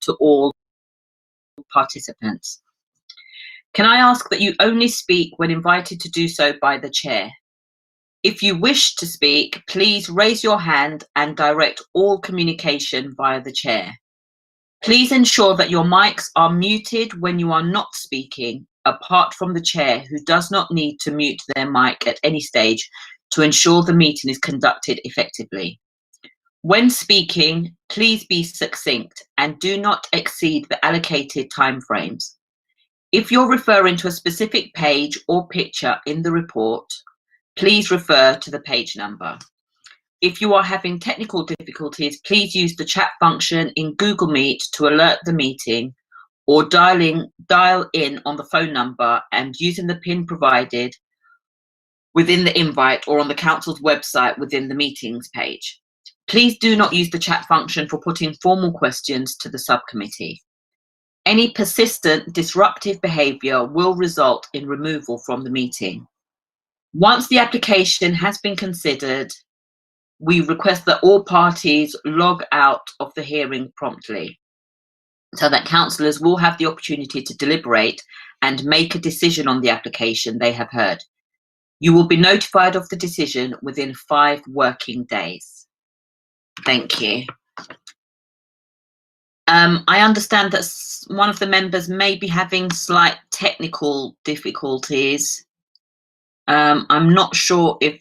to all participants. Can I ask that you only speak when invited to do so by the chair? If you wish to speak, please raise your hand and direct all communication via the chair. Please ensure that your mics are muted when you are not speaking, apart from the chair, who does not need to mute their mic at any stage to ensure the meeting is conducted effectively. When speaking, please be succinct and do not exceed the allocated timeframes. If you're referring to a specific page or picture in the report, please refer to the page number. If you are having technical difficulties, please use the chat function in Google Meet to alert the meeting, or dial in on the phone number and using the PIN provided within the invite or on the council's website within the meetings page. Please do not use the chat function for putting formal questions to the subcommittee. Any persistent disruptive behaviour will result in removal from the meeting. Once the application has been considered, we request that all parties log out of the hearing promptly, so that councillors will have the opportunity to deliberate and make a decision on the application they have heard. You will be notified of the decision within 5 working days. Thank you. I understand that one of the members may be having slight technical difficulties. I'm not sure if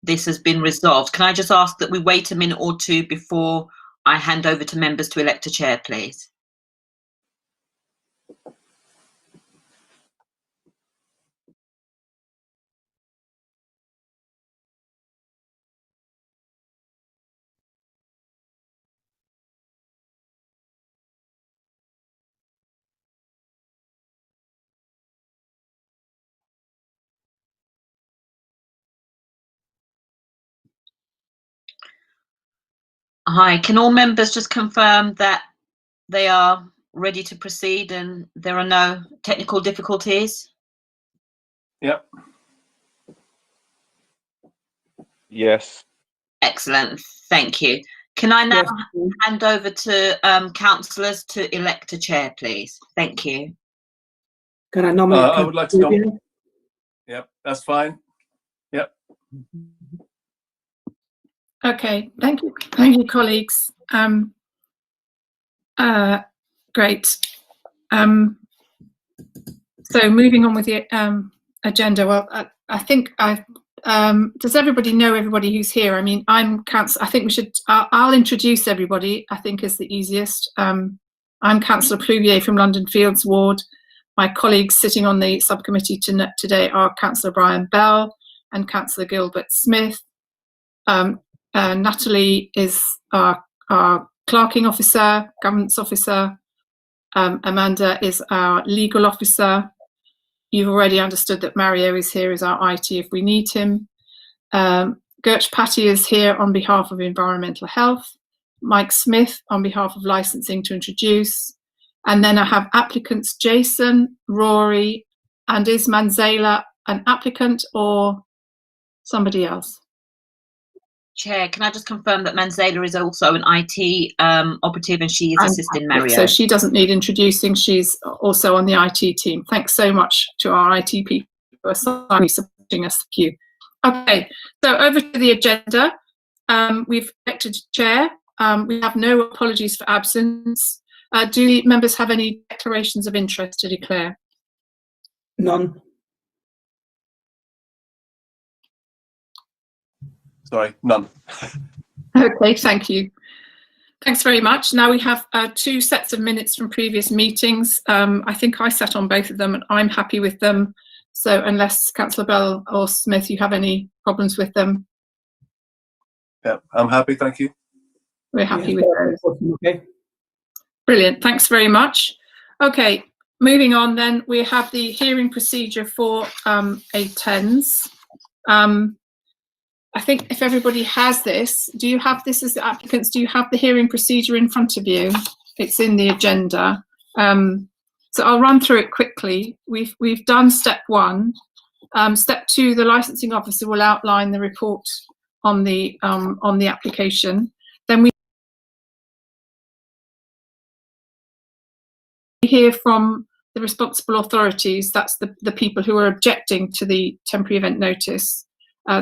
this has been resolved. Can I just ask that we wait a minute or two before I hand over to members to elect a chair, please? Hi, can all members just confirm that they are ready to proceed and there are no technical difficulties? Yep. Yes. Excellent, thank you. Can I now hand over to councillors to elect a chair, please? Thank you. Can I nominate? I would like to nominate. Yep, that's fine. Yep. Okay, thank you, colleagues. Great. So moving on with the agenda. Well, I think does everybody know everybody who's here? I mean, I think we should. I'll introduce everybody. I think is the easiest. I'm Councillor Pluvier from London Fields Ward. My colleagues sitting on the subcommittee today are Councillor Brian Bell and Councillor Gilbert Smith. Natalie is our clerking officer, governance officer. Amanda is our legal officer. You've already understood that Mario is here as our IT if we need him. Gertch Patty is here on behalf of Environmental Health. Mike Smith on behalf of Licensing to introduce. And then I have applicants Jason, Rory, and is Manzela an applicant or somebody else? Chair, can I just confirm that Manzela is also an IT operative and she is assisting Mario? So she doesn't need introducing. She's also on the IT team. Thanks so much to our IT people for supporting us. Thank you. Okay, so over to the agenda. We've elected a chair. We have no apologies for absence. Do members have any declarations of interest to declare? None. Sorry, none. Okay, thank you. Thanks very much. Now we have 2 sets of minutes from previous meetings. I think I sat on both of them and I'm happy with them. So unless Councillor Bell or Smith, you have any problems with them? Yeah, I'm happy, thank you. We're happy with those. Okay. Brilliant, thanks very much. Okay, moving on then, we have the hearing procedure for A10s. I think if everybody has this, do you have this as the applicants? Do you have the hearing procedure in front of you? It's in the agenda. So I'll run through it quickly. We've done step 1. Step 2, the licensing officer will outline the report on the application. Then we hear from the responsible authorities, that's the people who are objecting to the temporary event notice.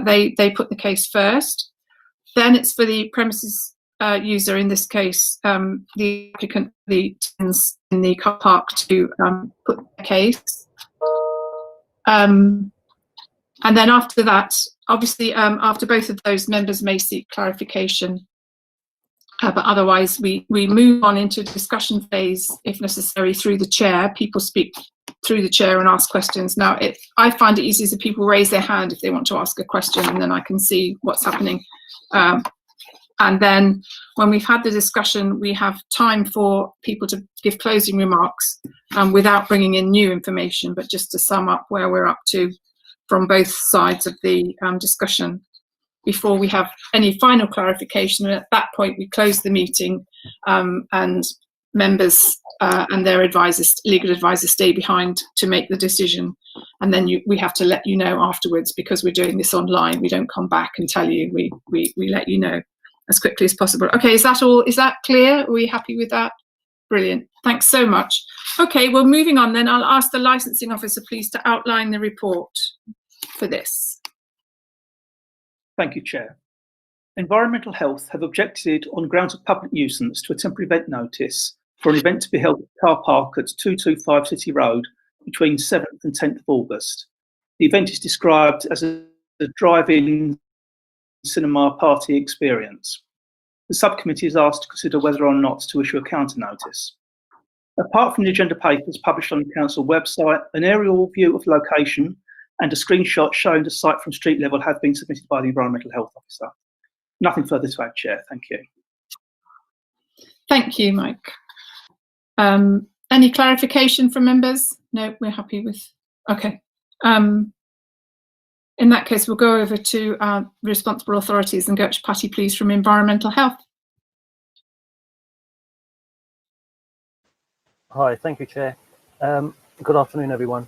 They put the case first. Then it's for the premises user, in this case, the applicant, the tenants in the car park, to put the case. And then after that, obviously, after both of those, members may seek clarification. But otherwise, we move on into discussion phase, if necessary, through the chair. People speak through the chair and ask questions. Now, I find it easier if people raise their hand if they want to ask a question, and then I can see what's happening. And then when we've had the discussion, we have time for people to give closing remarks without bringing in new information, but just to sum up where we're up to from both sides of the discussion before we have any final clarification. And at that point, we close the meeting and members and their advisors, legal advisors, stay behind to make the decision. And then we have to let you know afterwards, because we're doing this online. We don't come back and tell you. We let you know as quickly as possible. Okay, is that all? Is that clear? Are we happy with that? Brilliant. Thanks so much. Okay, well, moving on then, I'll ask the licensing officer, please, to outline the report for this. Thank you, Chair. Environmental Health have objected on grounds of public nuisance to a temporary event notice for an event to be held at the car park at 225 City Road between 7th and 10th of August. The event is described as a drive-in cinema party experience. The subcommittee is asked to consider whether or not to issue a counter notice. Apart from the agenda papers published on the council website, an aerial view of the location and a screenshot showing the site from street level have been submitted by the Environmental Health Officer. Nothing further to add, Chair. Thank you. Thank you, Mike. Any clarification from members? No, we're happy with. Okay. In that case, we'll go over to responsible authorities and go to Patty, please, from Environmental Health. Hi, thank you, Chair. Good afternoon, everyone.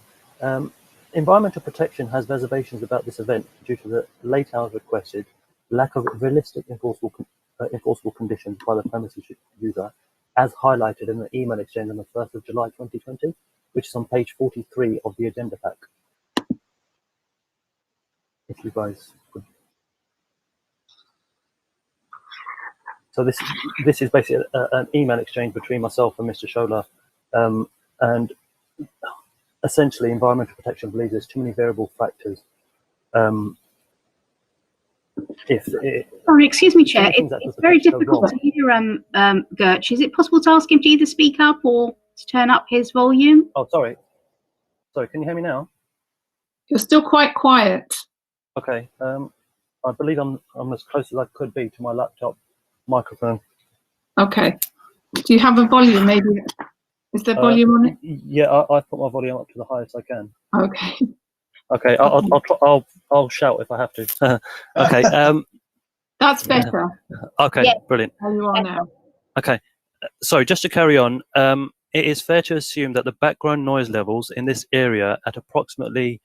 Environmental Protection has reservations about this event due to the late hours requested, lack of realistic enforceable conditions by the premises user, as highlighted in the email exchange on the 1st of July 2020, which is on page 43 of the agenda pack. If you guys could. So this is basically an email exchange between myself and Mr. Shola, and essentially Environmental Protection believes there's too many variable factors. Sorry, excuse me, Chair. It's very difficult to hear Gertch. Is it possible to ask him to either speak up or to turn up his volume? Oh, sorry. Sorry, can you hear me now? You're still quite quiet. Okay. I believe I'm as close as I could be to my laptop microphone. Okay. Do you have a volume? Maybe is there volume on it? Yeah, I put my volume up to the highest I can. Okay. Okay, I'll shout if I have to. Okay. That's better. Okay, yeah. Brilliant. How you are now? Okay, sorry, just to carry on, it is fair to assume that the background noise levels in this area at approximately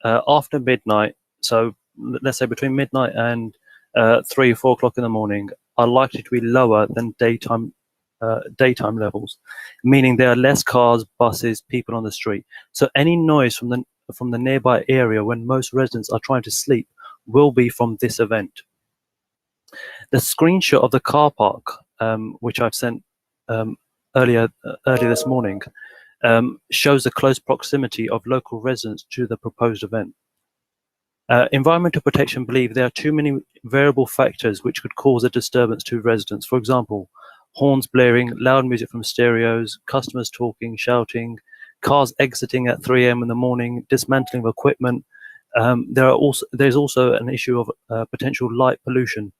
after midnight, so let's say between midnight and 3 or 4 o'clock in the morning, are likely to be lower than daytime levels, meaning there are less cars, buses, people on the street. So any noise from the nearby area when most residents are trying to sleep will be from this event. The screenshot of the car park, which I've sent earlier this morning, shows the close proximity of local residents to the proposed event. Environmental Protection believe there are too many variable factors which could cause a disturbance to residents. For example, horns blaring, loud music from stereos, customers talking, shouting, cars exiting at 3 a.m. in the morning, dismantling of equipment. There's also an issue of potential light pollution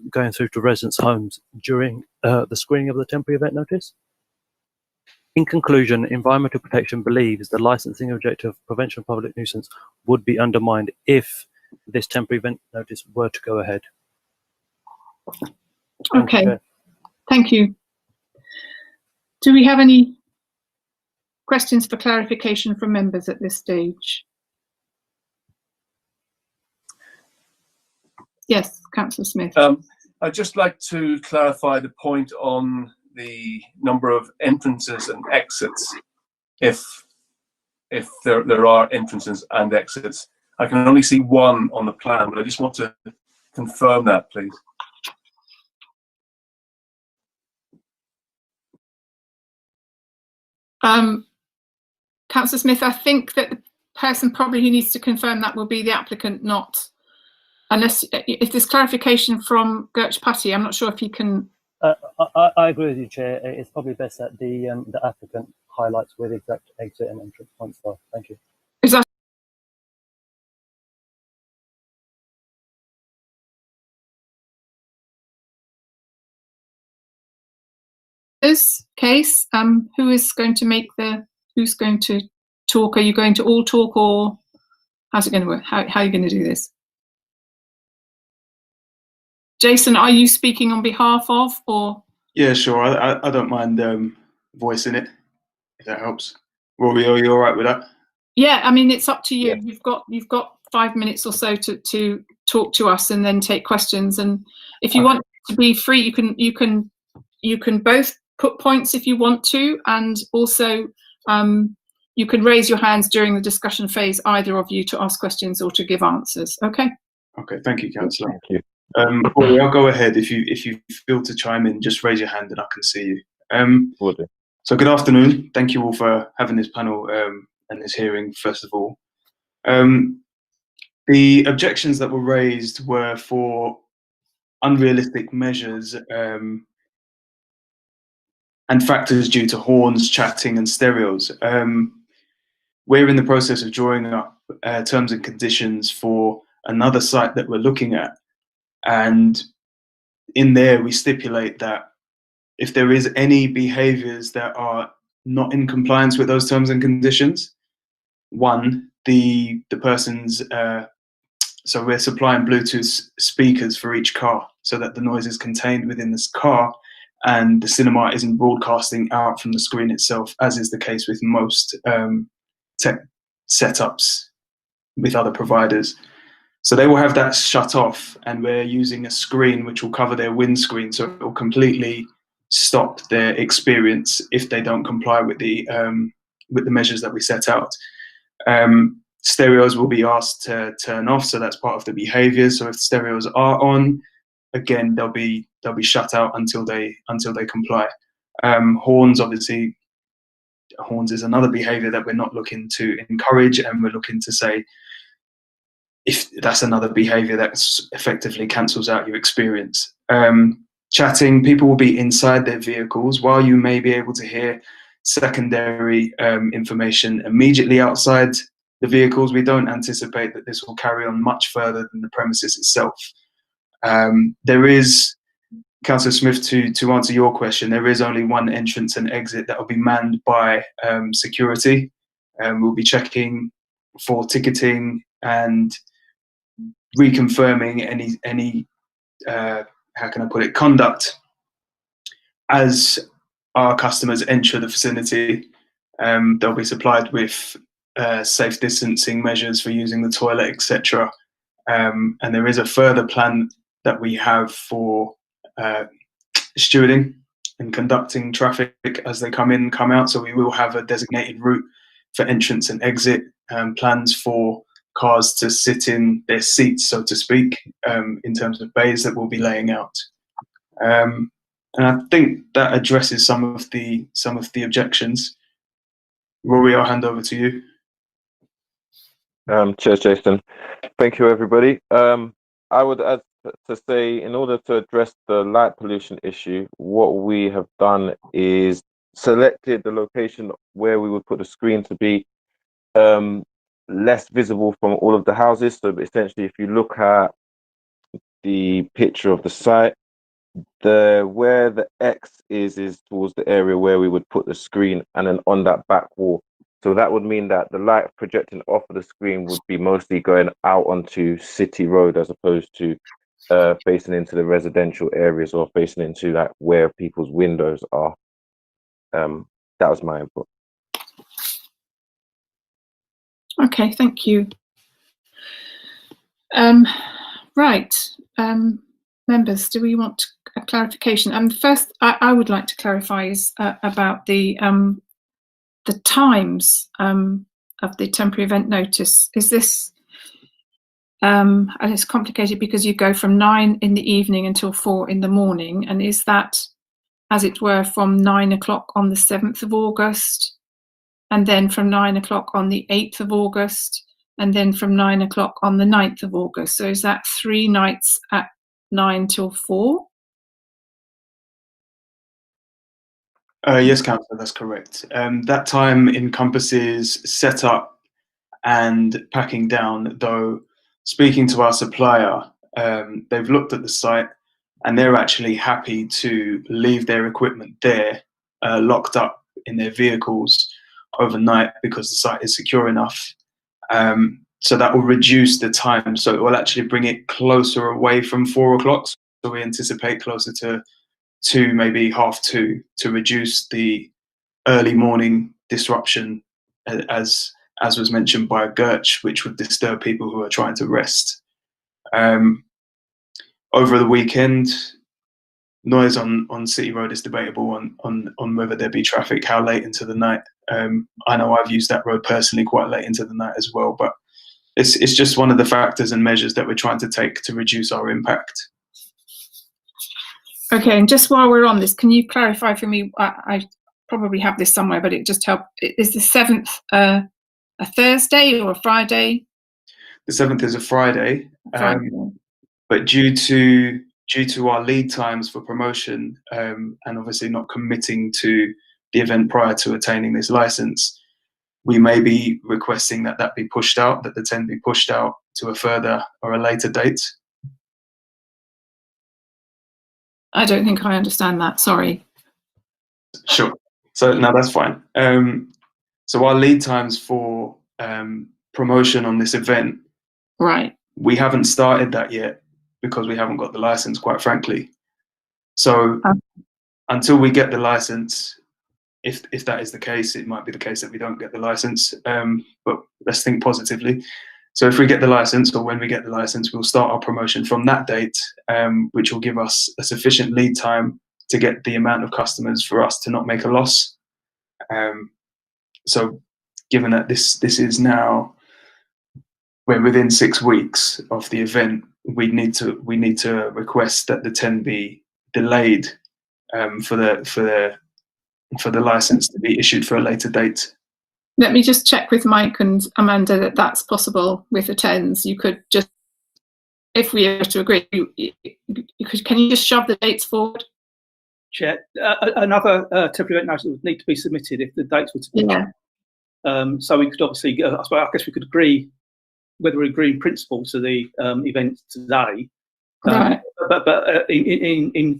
going through to residents' homes during the screening of the temporary event notice. In conclusion, Environmental Protection believes the licensing objective of prevention of public nuisance would be undermined if this temporary event notice were to go ahead. Okay, thank you. Do we have any questions for clarification from members at this stage? Yes, Councillor Smith. I'd just like to clarify the point on the number of entrances and exits if there are entrances and exits. I can only see one on the plan, but I just want to confirm that, please. Councillor Smith, I think that the person probably who needs to confirm that will be the applicant, not, unless if there's clarification from Gertch Putty. I'm not sure if you can. I agree with you, Chair. It's probably best that the applicant highlights where the exact exit and entrance points are. Thank you. Is that this case? Who is going to make the? Who's going to talk? Are you going to all talk, or how's it going to work? How are you going to do this? Jason, are you speaking on behalf of, or? Yeah, sure. I don't mind voicing it, if that helps. Rory, are you all right with that? Yeah, I mean, it's up to you. Yeah. You've got 5 minutes or so to talk to us and then take questions. And if you want to be free, you can both put points if you want to, and also you can raise your hands during the discussion phase, either of you, to ask questions or to give answers. Okay. Okay, thank you, Councillor. Thank you. Rory, I'll go ahead. If you feel to chime in, just raise your hand and I can see you. Will do. So good afternoon. Thank you all for having this panel and this hearing, first of all. The objections that were raised were for unrealistic measures and factors due to horns, chatting and stereos. We're in the process of drawing up terms and conditions for another site that we're looking at. And in there, we stipulate that if there is any behaviours that are not in compliance with those terms and conditions, one, the person's, so we're supplying Bluetooth speakers for each car so that the noise is contained within this car and the cinema isn't broadcasting out from the screen itself, as is the case with most tech setups with other providers. So they will have that shut off, and we're using a screen which will cover their windscreen, so it will completely stop their experience if they don't comply with the measures that we set out. Stereos will be asked to turn off, so that's part of the behaviour. So if stereos are on, again they'll be shut out until they comply. Horns, obviously, horns is another behaviour that we're not looking to encourage, and we're looking to say, if that's another behaviour that effectively cancels out your experience. Chatting, people will be inside their vehicles. While you may be able to hear secondary information immediately outside the vehicles, we don't anticipate that this will carry on much further than the premises itself. There is, Councillor Smith, to answer your question, there is only one entrance and exit that will be manned by security. We'll be checking for ticketing and reconfirming any how can I put it, conduct as our customers enter the vicinity. They'll be supplied with safe distancing measures for using the toilet, etc. And there is a further plan that we have for stewarding and conducting traffic as they come in and come out. So we will have a designated route for entrance and exit, plans for cars to sit in their seats, so to speak, in terms of bays that we'll be laying out. And I think that addresses some of the objections. Rory, I'll hand over to you. Cheers, Jason. Thank you, everybody. I would add to say, in order to address the light pollution issue, what we have done is selected the location where we would put the screen to be less visible from all of the houses. So essentially, if you look at the picture of the site, where the X is towards the area where we would put the screen, and then on that back wall. So that would mean that the light projecting off of the screen would be mostly going out onto City Road, as opposed to facing into the residential areas or facing into like where people's windows are. That was my input. Okay, thank you. Right, members, do we want a clarification. First, I would like to clarify is about the times of the temporary event notice. Is this, and it's complicated because you go from 9 in the evening until 4 in the morning, and is that, as it were, from 9 o'clock on the 7th of August, and then from 9 o'clock on the 8th of August, and then from 9 o'clock on the 9th of August? So is that 3 nights at 9 till 4? Yes, Councillor, that's correct. That time encompasses setup and packing down, though speaking to our supplier, they've looked at the site and they're actually happy to leave their equipment there, locked up in their vehicles overnight because the site is secure enough. So that will reduce the time. So it will actually bring it closer away from 4 o'clock. So we anticipate closer to 2, maybe 2:30, to reduce the early morning disruption, as was mentioned by Gertch, which would disturb people who are trying to rest. Over the weekend, noise on City Road is debatable on whether there be traffic, how late into the night. I know I've used that road personally quite late into the night as well, but it's just one of the factors and measures that we're trying to take to reduce our impact. Okay, and just while we're on this, can you clarify for me, I probably have this somewhere, but it just helped. Is the 7th a Thursday or a Friday? The 7th is a Friday, Friday. but due to our lead times for promotion, and obviously not committing to the event prior to attaining this license, we may be requesting that be pushed out, that the 10 be pushed out to a further or a later date. I don't think I understand that, sorry. Sure. So no, that's fine. So our lead times for promotion on this event, Right. we haven't started that yet because we haven't got the license, quite frankly. So until we get the license, if that is the case, it might be the case that we don't get the license, but let's think positively. So if we get the license, or when we get the license, we'll start our promotion from that date, which will give us a sufficient lead time to get the amount of customers for us to not make a loss. So given that this is now, we're within 6 weeks of the event, we need to request that the 10 be delayed for the license to be issued for a later date. Let me just check with Mike and Amanda that that's possible with the 10s. You could just, if we were to agree, can you just shove the dates forward? Chair, another temporary event notice would need to be submitted if the dates were to be. Yeah. So we could obviously, I guess we could agree, whether we agree in principle to the event today. Right. But in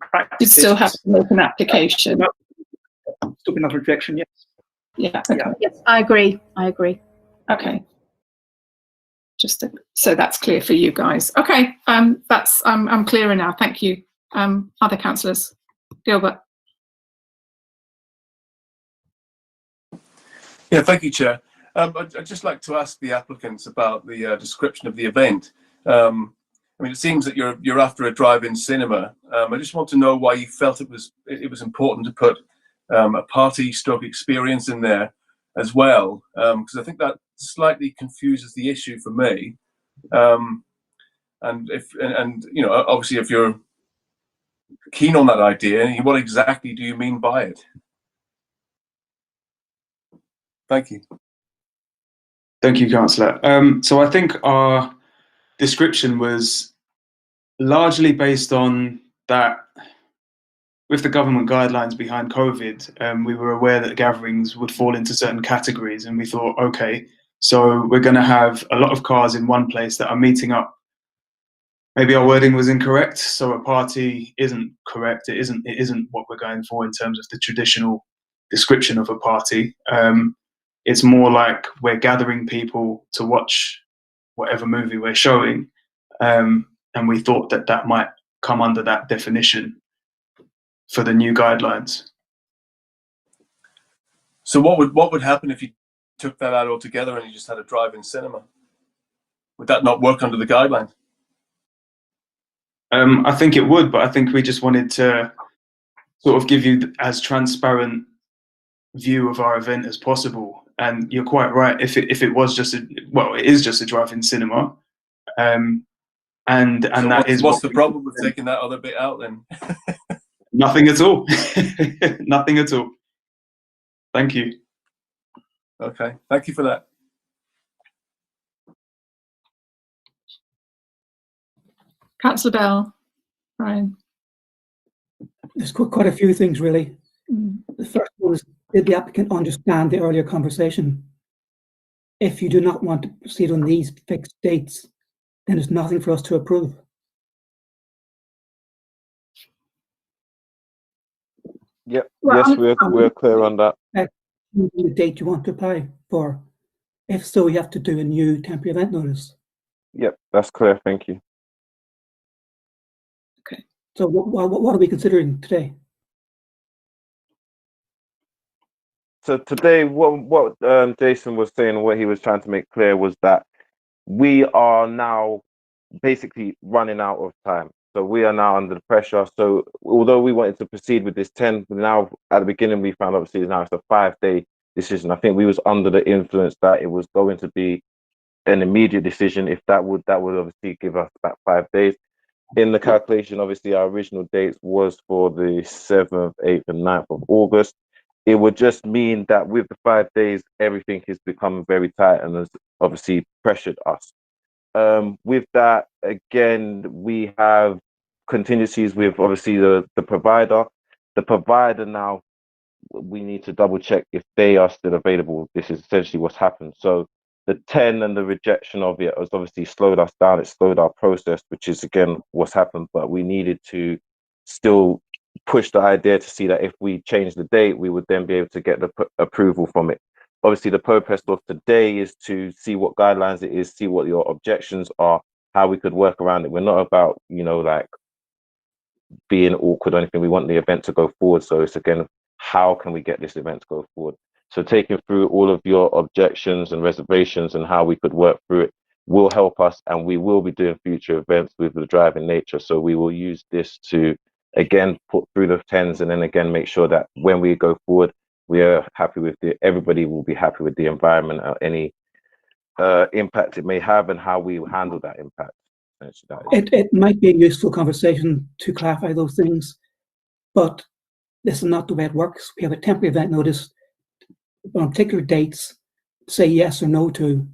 practice, You still have to make an application. Still be another objection, yes. Yeah. Okay. Yes, I agree. Okay. Just so that's clear for you guys. Okay. That's I'm clearer now. Thank you. Other councillors, Gilbert. Yeah, thank you, Chair. I'd just like to ask the applicants about the description of the event. I mean, it seems that you're after a drive-in cinema. I just want to know why you felt it was important to put a party-stroke experience in there as well, because I think that slightly confuses the issue for me. And you know, obviously, if you're keen on that idea, what exactly do you mean by it? Thank you. Thank you, Councillor. So I think our description was largely based on that with the government guidelines behind COVID, we were aware that gatherings would fall into certain categories, and we thought, okay, so we're going to have a lot of cars in one place that are meeting up. Maybe our wording was incorrect, so a party isn't correct. It isn't what we're going for in terms of the traditional description of a party. It's more like we're gathering people to watch whatever movie we're showing, and we thought that might come under that definition for the new guidelines. So what would happen if you took that out altogether and you just had a drive-in cinema? Would that not work under the guidelines? I think it would, but I think we just wanted to sort of give you as transparent view of our event as possible. And you're quite right. If it was just it is just a drive-in cinema. And So that is what's the problem with taking that other bit out then? Nothing at all. Nothing at all. Thank you. Okay, thank you for that. Councillor Bell, Ryan. There's quite a few things, really. The first one is, did the applicant understand the earlier conversation? If you do not want to proceed on these fixed dates, then there's nothing for us to approve. Yep. Well, Yes, we're clear on that. The date you want to apply for. If so, you have to do a new temporary event notice. Yep, that's clear. Thank you. Okay. So what are we considering today? So today, what Jason was saying, what he was trying to make clear was that we are now basically running out of time. So we are now under the pressure. So although we wanted to proceed with this 10, now at the beginning we found obviously now it's a 5-day decision. I think we was under the influence that it was going to be an immediate decision. If that would obviously give us about 5 days. In the calculation, obviously our original dates was for the 7th, 8th, and 9th of August. It would just mean that with the 5 days, everything has become very tight and has obviously pressured us. With that, again, we have contingencies with obviously the provider. The provider now, we need to double check if they are still available. This is essentially what's happened. So the 10 and the rejection of it has obviously slowed us down. It slowed our process, which is again what's happened. But we needed to still push the idea to see that if we change the date, we would then be able to get the approval from it. Obviously, the purpose of today is to see what guidelines it is, see what your objections are, how we could work around it. We're not about, like being awkward or anything. We want the event to go forward. So it's again, how can we get this event to go forward? So taking through all of your objections and reservations and how we could work through it will help us, and we will be doing future events with the driving nature. So we will use this to again put through the 10s and then again make sure that when we go forward, we are happy with everybody will be happy with the environment or any impact it may have and how we handle that impact. It might be a useful conversation to clarify those things, but this is not the way it works. We have a temporary event notice on particular dates, say yes or no to.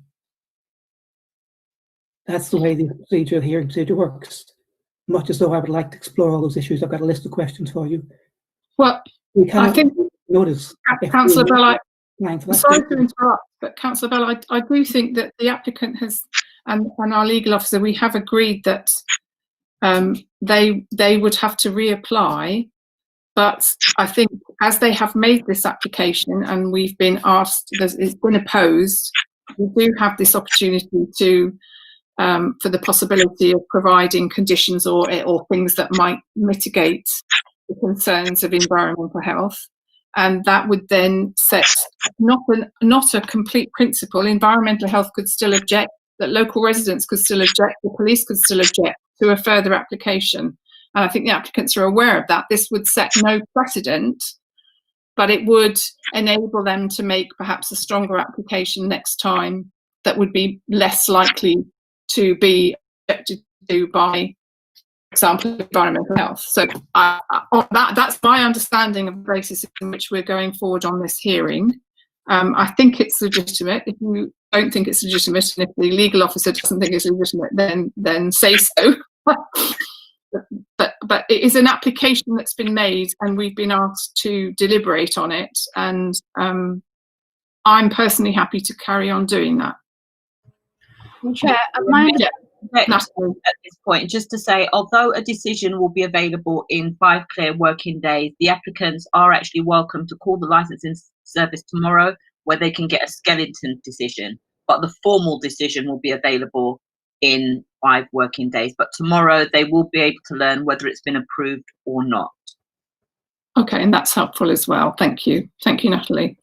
That's the way the hearing procedure works. Much as though I would like to explore all those issues, I've got a list of questions for you. Well, I think notice. Councillor Bell, sorry to interrupt, but Councillor Bell, I do think that the applicant has and our legal officer, we have agreed that they would have to reapply. But I think as they have made this application and we've been asked, it's been opposed, we do have this opportunity to, for the possibility of providing conditions or things that might mitigate the concerns of environmental health. And that would then set not a complete principle. Environmental health could still object, that local residents could still object, the police could still object to a further application. And I think the applicants are aware of that. This would set no precedent, but it would enable them to make perhaps a stronger application next time that would be less likely to be objected to by, for example, environmental health. So that's my understanding of the basis in which we're going forward on this hearing. I think it's legitimate. If you don't think it's legitimate, and if the legal officer doesn't think it's legitimate, then say so. But it is an application that's been made and we've been asked to deliberate on it, and I'm personally happy to carry on doing that. Chair, at this point, just to say, although a decision will be available in 5 clear working days, the applicants are actually welcome to call the licensing service tomorrow where they can get a skeleton decision, but the formal decision will be available in 5 working days. But tomorrow they will be able to learn whether it's been approved or not. Okay, and that's helpful as well. Thank you, Natalie.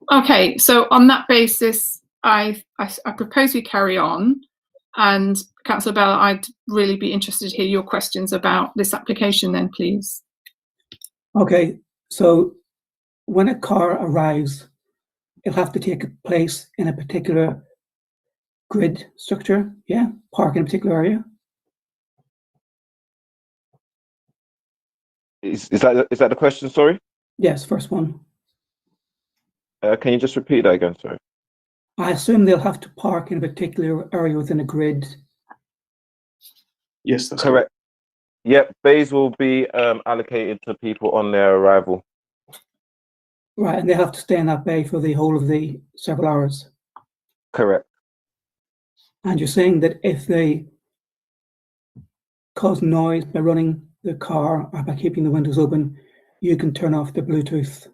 Okay, so on that basis, I propose we carry on. And Councillor Bell, I'd really be interested to hear your questions about this application then, please. Okay, so when a car arrives, it'll have to take place in a particular grid structure, yeah? Park in a particular area? Is that the question? Sorry. Yes, first one. Can you just repeat that again? Sorry. I assume they'll have to park in a particular area within a grid. Yes, that's Correct. Yep, bays will be allocated to people on their arrival. Right, and they have to stay in that bay for the whole of the several hours. Correct. And you're saying that if they cause noise by running the car or by keeping the windows open, you can turn off the Bluetooth.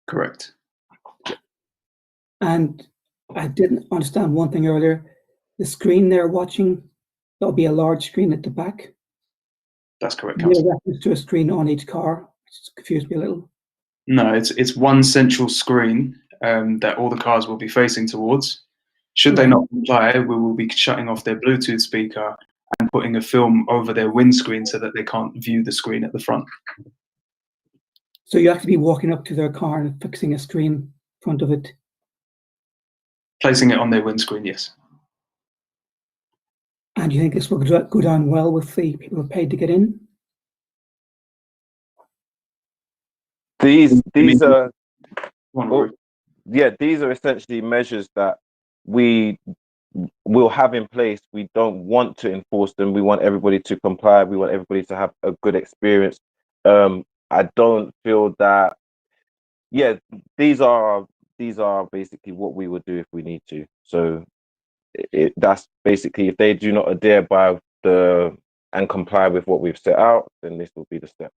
correct. And I didn't understand one thing earlier. The screen they're watching, that'll be a large screen at the back. That's correct, Near Councillor. reference to a screen on each car, which confused me a little. No, it's one central screen that all the cars will be facing towards. Should they not comply, we will be shutting off their Bluetooth speaker and putting a film over their windscreen so that they can't view the screen at the front. So you have to be walking up to their car and fixing a screen in front of it. Placing it on their windscreen, yes. And you think this will go down well with the people who paid to get in? These are Well, these are essentially measures that we will have in place. We don't want to enforce them. We want everybody to comply. We want everybody to have a good experience. I don't feel that. Yeah, these are basically what we would do if we need to. So that's basically, if they do not adhere by and comply with what we've set out, then this will be the step.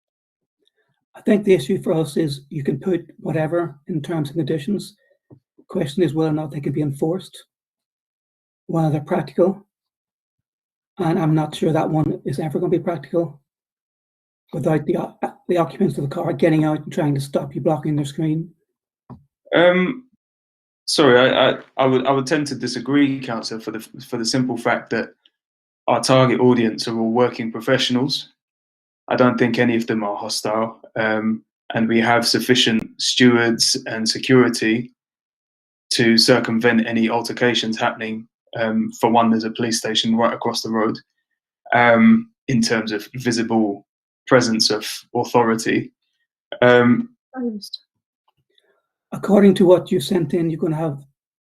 I think the issue for us is you can put whatever in terms and conditions. The question is whether or not they can be enforced, whether they're practical. And I'm not sure that one is ever going to be practical without the occupants of the car getting out and trying to stop you blocking their screen. Sorry, I would tend to disagree, Councillor, for the simple fact that our target audience are all working professionals. I don't think any of them are hostile, and we have sufficient stewards and security to circumvent any altercations happening. For one, there's a police station right across the road. In terms of visible presence of authority. According to what you sent in, you're going to have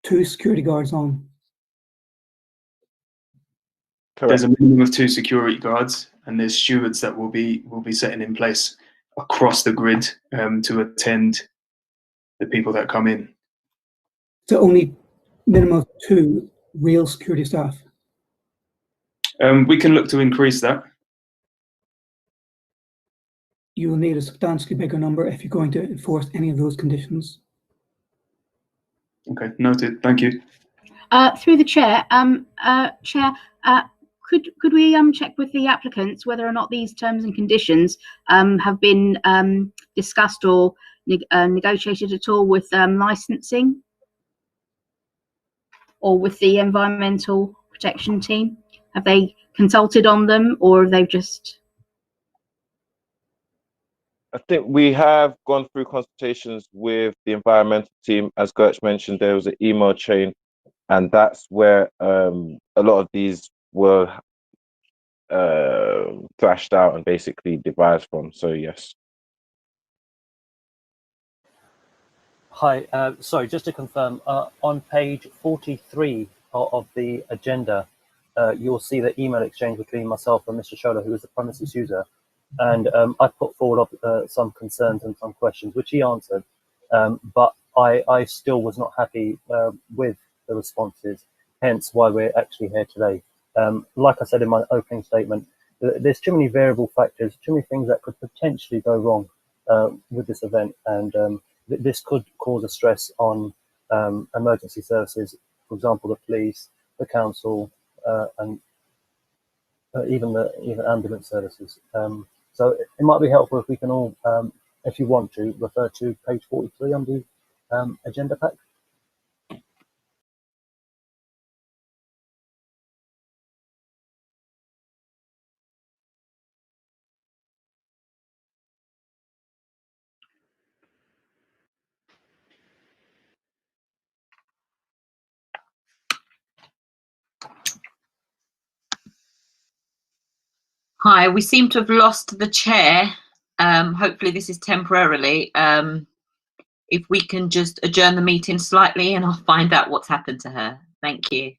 2 security guards on. Correct. There's a minimum of 2 security guards, and there's stewards that will be setting in place across the grid to attend the people that come in. So only minimum of 2 real security staff. We can look to increase that. You will need a substantially bigger number if you're going to enforce any of those conditions. Okay, noted. Thank you. Through the chair, Chair, could we check with the applicants whether or not these terms and conditions have been discussed or negotiated at all with licensing or with the environmental protection team? Have they consulted on them, or have they just? I think we have gone through consultations with the environmental team. As Gertch mentioned, there was an email chain, and that's where a lot of these were thrashed out and basically devised from. So yes. Hi, sorry, just to confirm, on page 43 of the agenda, you'll see the email exchange between myself and Mr. Scholler, who is the premises user. And I put forward some concerns and some questions, which he answered. But I still was not happy with the responses, hence why we're actually here today. Like I said in my opening statement, there's too many variable factors, too many things that could potentially go wrong with this event. And this could cause a stress on emergency services, for example, the police, the council, and even ambulance services. So it might be helpful if we can all, if you want to, refer to page 43 on the agenda pack. Hi, we seem to have lost the chair. Hopefully this is temporarily. If we can just adjourn the meeting slightly and I'll find out what's happened to her. Thank you.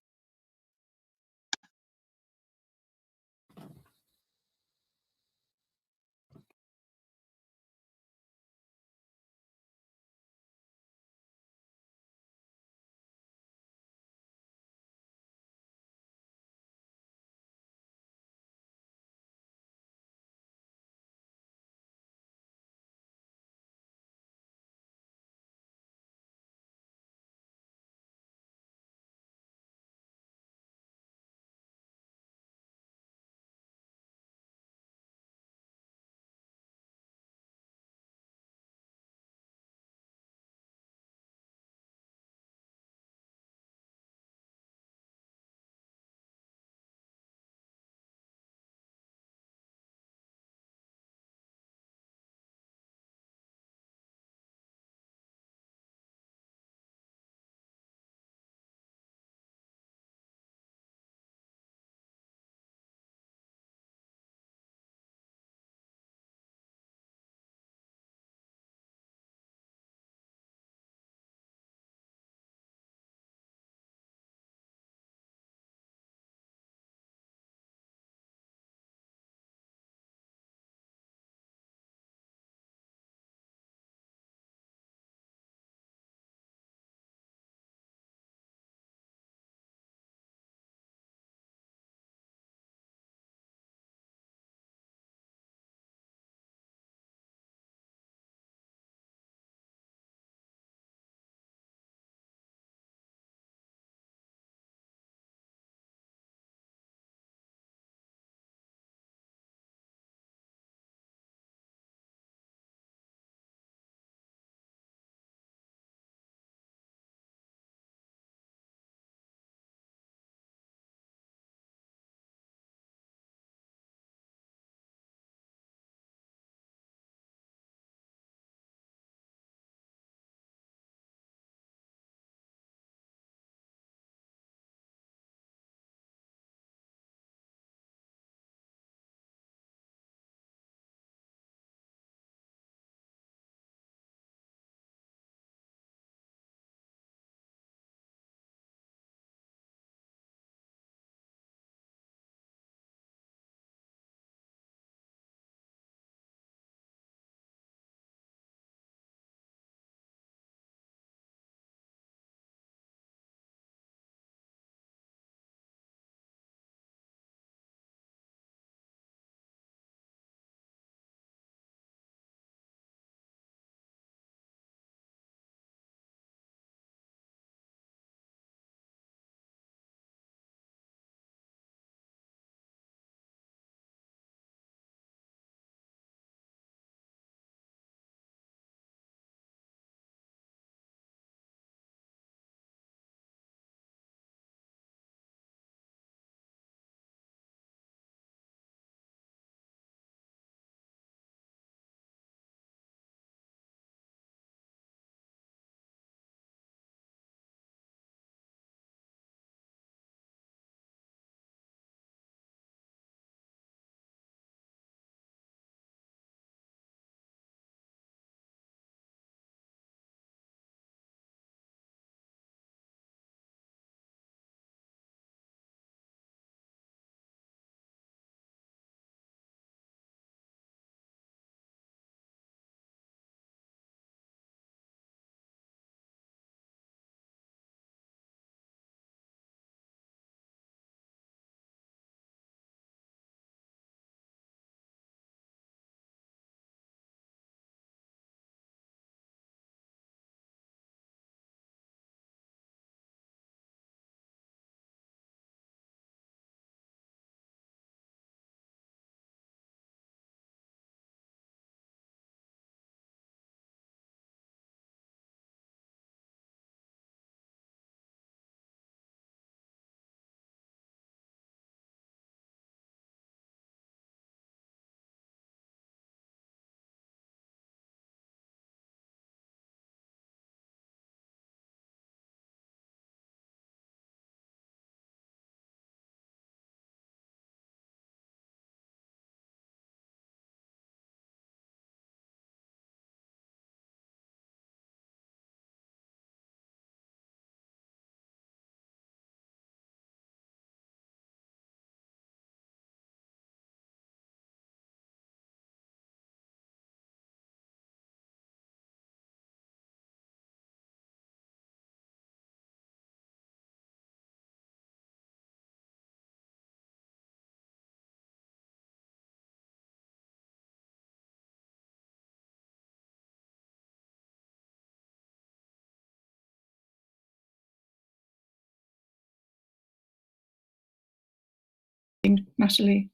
meeting, Natalie.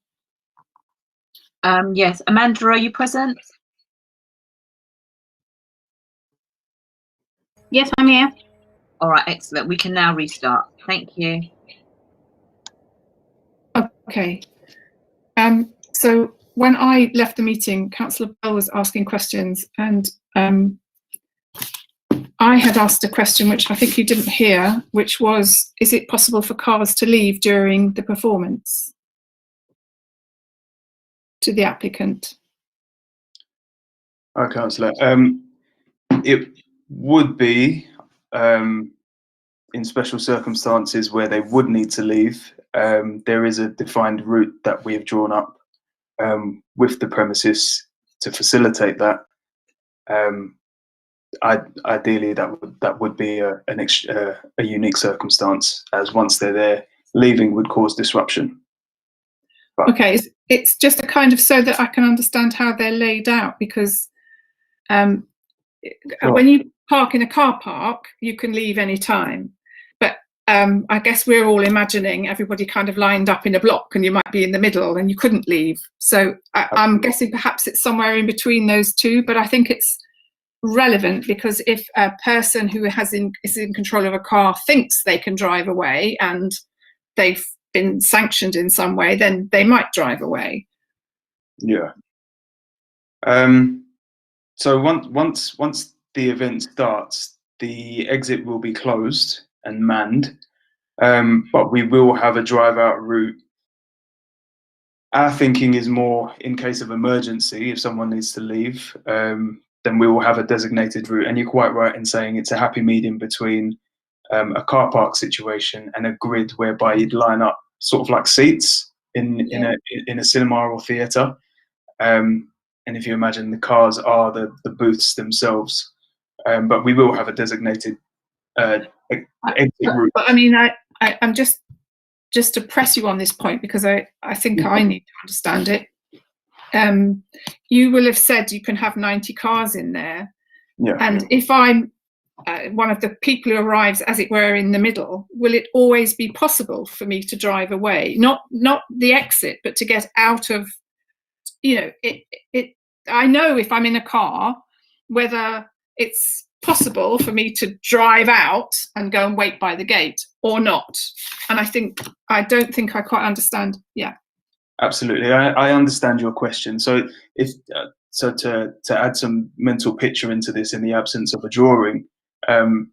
Yes, Amanda, are you present? Yes, I'm here. All right, excellent. We can now restart. Thank you. Okay. So when I left the meeting, Councillor Bell was asking questions, and I had asked a question which I think you didn't hear, which was, is it possible for cars to leave during the performance? To the applicant. Hi, Councillor. It would be in special circumstances where they would need to leave. There is a defined route that we have drawn up with the premises to facilitate that. Ideally, that would be a unique circumstance, as once they're there, leaving would cause disruption. But okay, it's just a kind of so that I can understand how they're laid out, because sure. When you park in a car park, you can leave any time. But I guess we're all imagining everybody kind of lined up in a block, and you might be in the middle and you couldn't leave. So I'm guessing perhaps it's somewhere in between those two, but I think it's relevant because if a person who is in control of a car thinks they can drive away and they've been sanctioned in some way, then they might drive away. Yeah. So once the event starts, the exit will be closed and manned, but we will have a drive-out route. Our thinking is more in case of emergency, if someone needs to leave, then we will have a designated route. And you're quite right in saying it's a happy medium between a car park situation and a grid whereby you'd line up sort of like seats in a cinema or theatre. And if you imagine, the cars are the booths themselves, but we will have a designated exit route. But I mean, I'm just to press you on this point, because I think I need to understand it. You will have said you can have 90 cars in there, and if I'm one of the people who arrives, as it were, in the middle, will it always be possible for me to drive away? Not the exit, but to get out of, I know if I'm in a car, whether it's possible for me to drive out and go and wait by the gate or not. And I don't think I quite understand. Yeah. Absolutely, I understand your question. So to add some mental picture into this, in the absence of a drawing,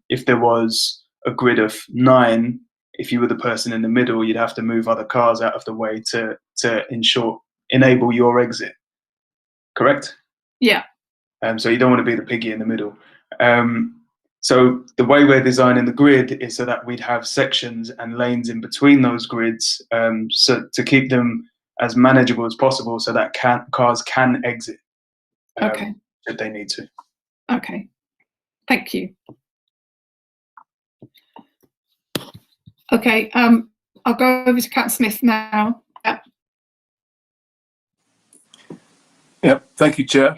if there was a grid of 9, if you were the person in the middle, you'd have to move other cars out of the way to enable your exit. Correct? Yeah. So you don't want to be the piggy in the middle. So the way we're designing the grid is so that we'd have sections and lanes in between those grids, so to keep them as manageable as possible, so that cars can exit if they need to. Okay, thank you. Okay, I'll go over to Cat Smith now. Yeah, thank you, Chair.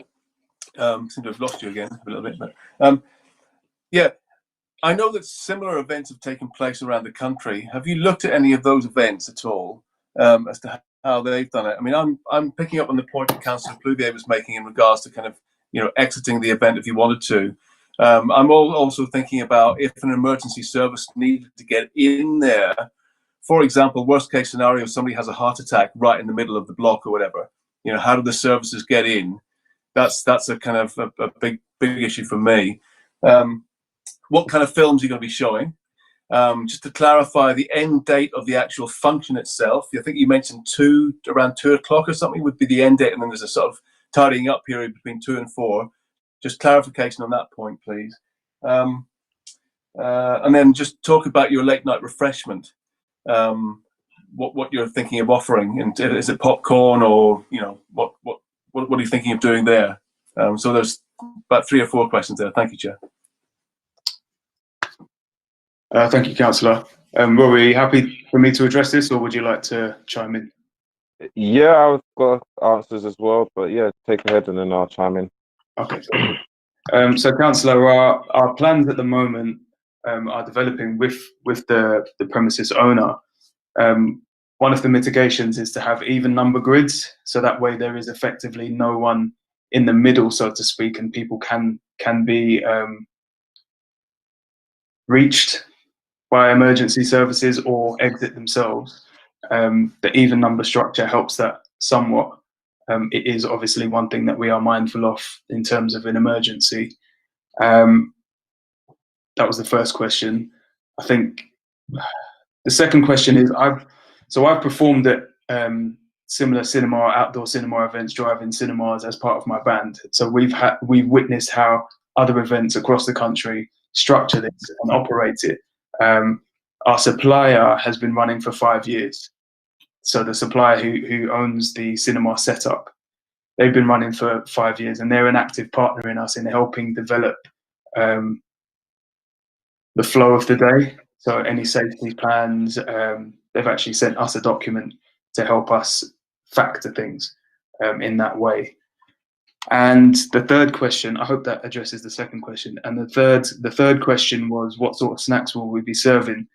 Seem to have lost you again a little bit, but yeah, I know that similar events have taken place around the country. Have you looked at any of those events at all, as to how they've done it? I mean, I'm picking up on the point that Councillor Pluvier was making in regards to kind of, exiting the event if you wanted to. I'm also thinking about if an emergency service needed to get in there. For example, worst case scenario, somebody has a heart attack right in the middle of the block or whatever. How do the services get in? That's a kind of a big issue for me. What kind of films are you going to be showing? Just to clarify, the end date of the actual function itself, I think you mentioned around 2 o'clock or something would be the end date, and then there's a sort of tidying up period between 2 and 4. Just clarification on that point, please. And then just talk about your late night refreshment. What you're thinking of offering, and is it popcorn, or what are you thinking of doing there? So there's about 3 or 4 questions there. Thank you, Chair. Thank you, Councillor. Rory, are you happy for me to address this, or would you like to chime in? Yeah, I've got answers as well, but yeah, take ahead and then I'll chime in. Okay. So, Councillor, our plans at the moment are developing with the premises owner. one of the mitigations is to have even number grids, so that way there is effectively no one in the middle, so to speak, and people can be reached by emergency services or exit themselves. The even number structure helps that somewhat. It is obviously one thing that we are mindful of in terms of an emergency. That was the first question. I think the second question is I've performed at similar cinema, outdoor cinema events, drive-in cinemas as part of my band. So we've witnessed how other events across the country structure this and operate it. Our supplier has been running for 5 years. So the supplier who owns the cinema setup, they've been running for 5 years, and they're an active partner in us in helping develop the flow of the day. So any safety plans, they've actually sent us a document to help us factor things in that way. And the third question, I hope that addresses the second question. And the third question was, what sort of snacks will we be serving?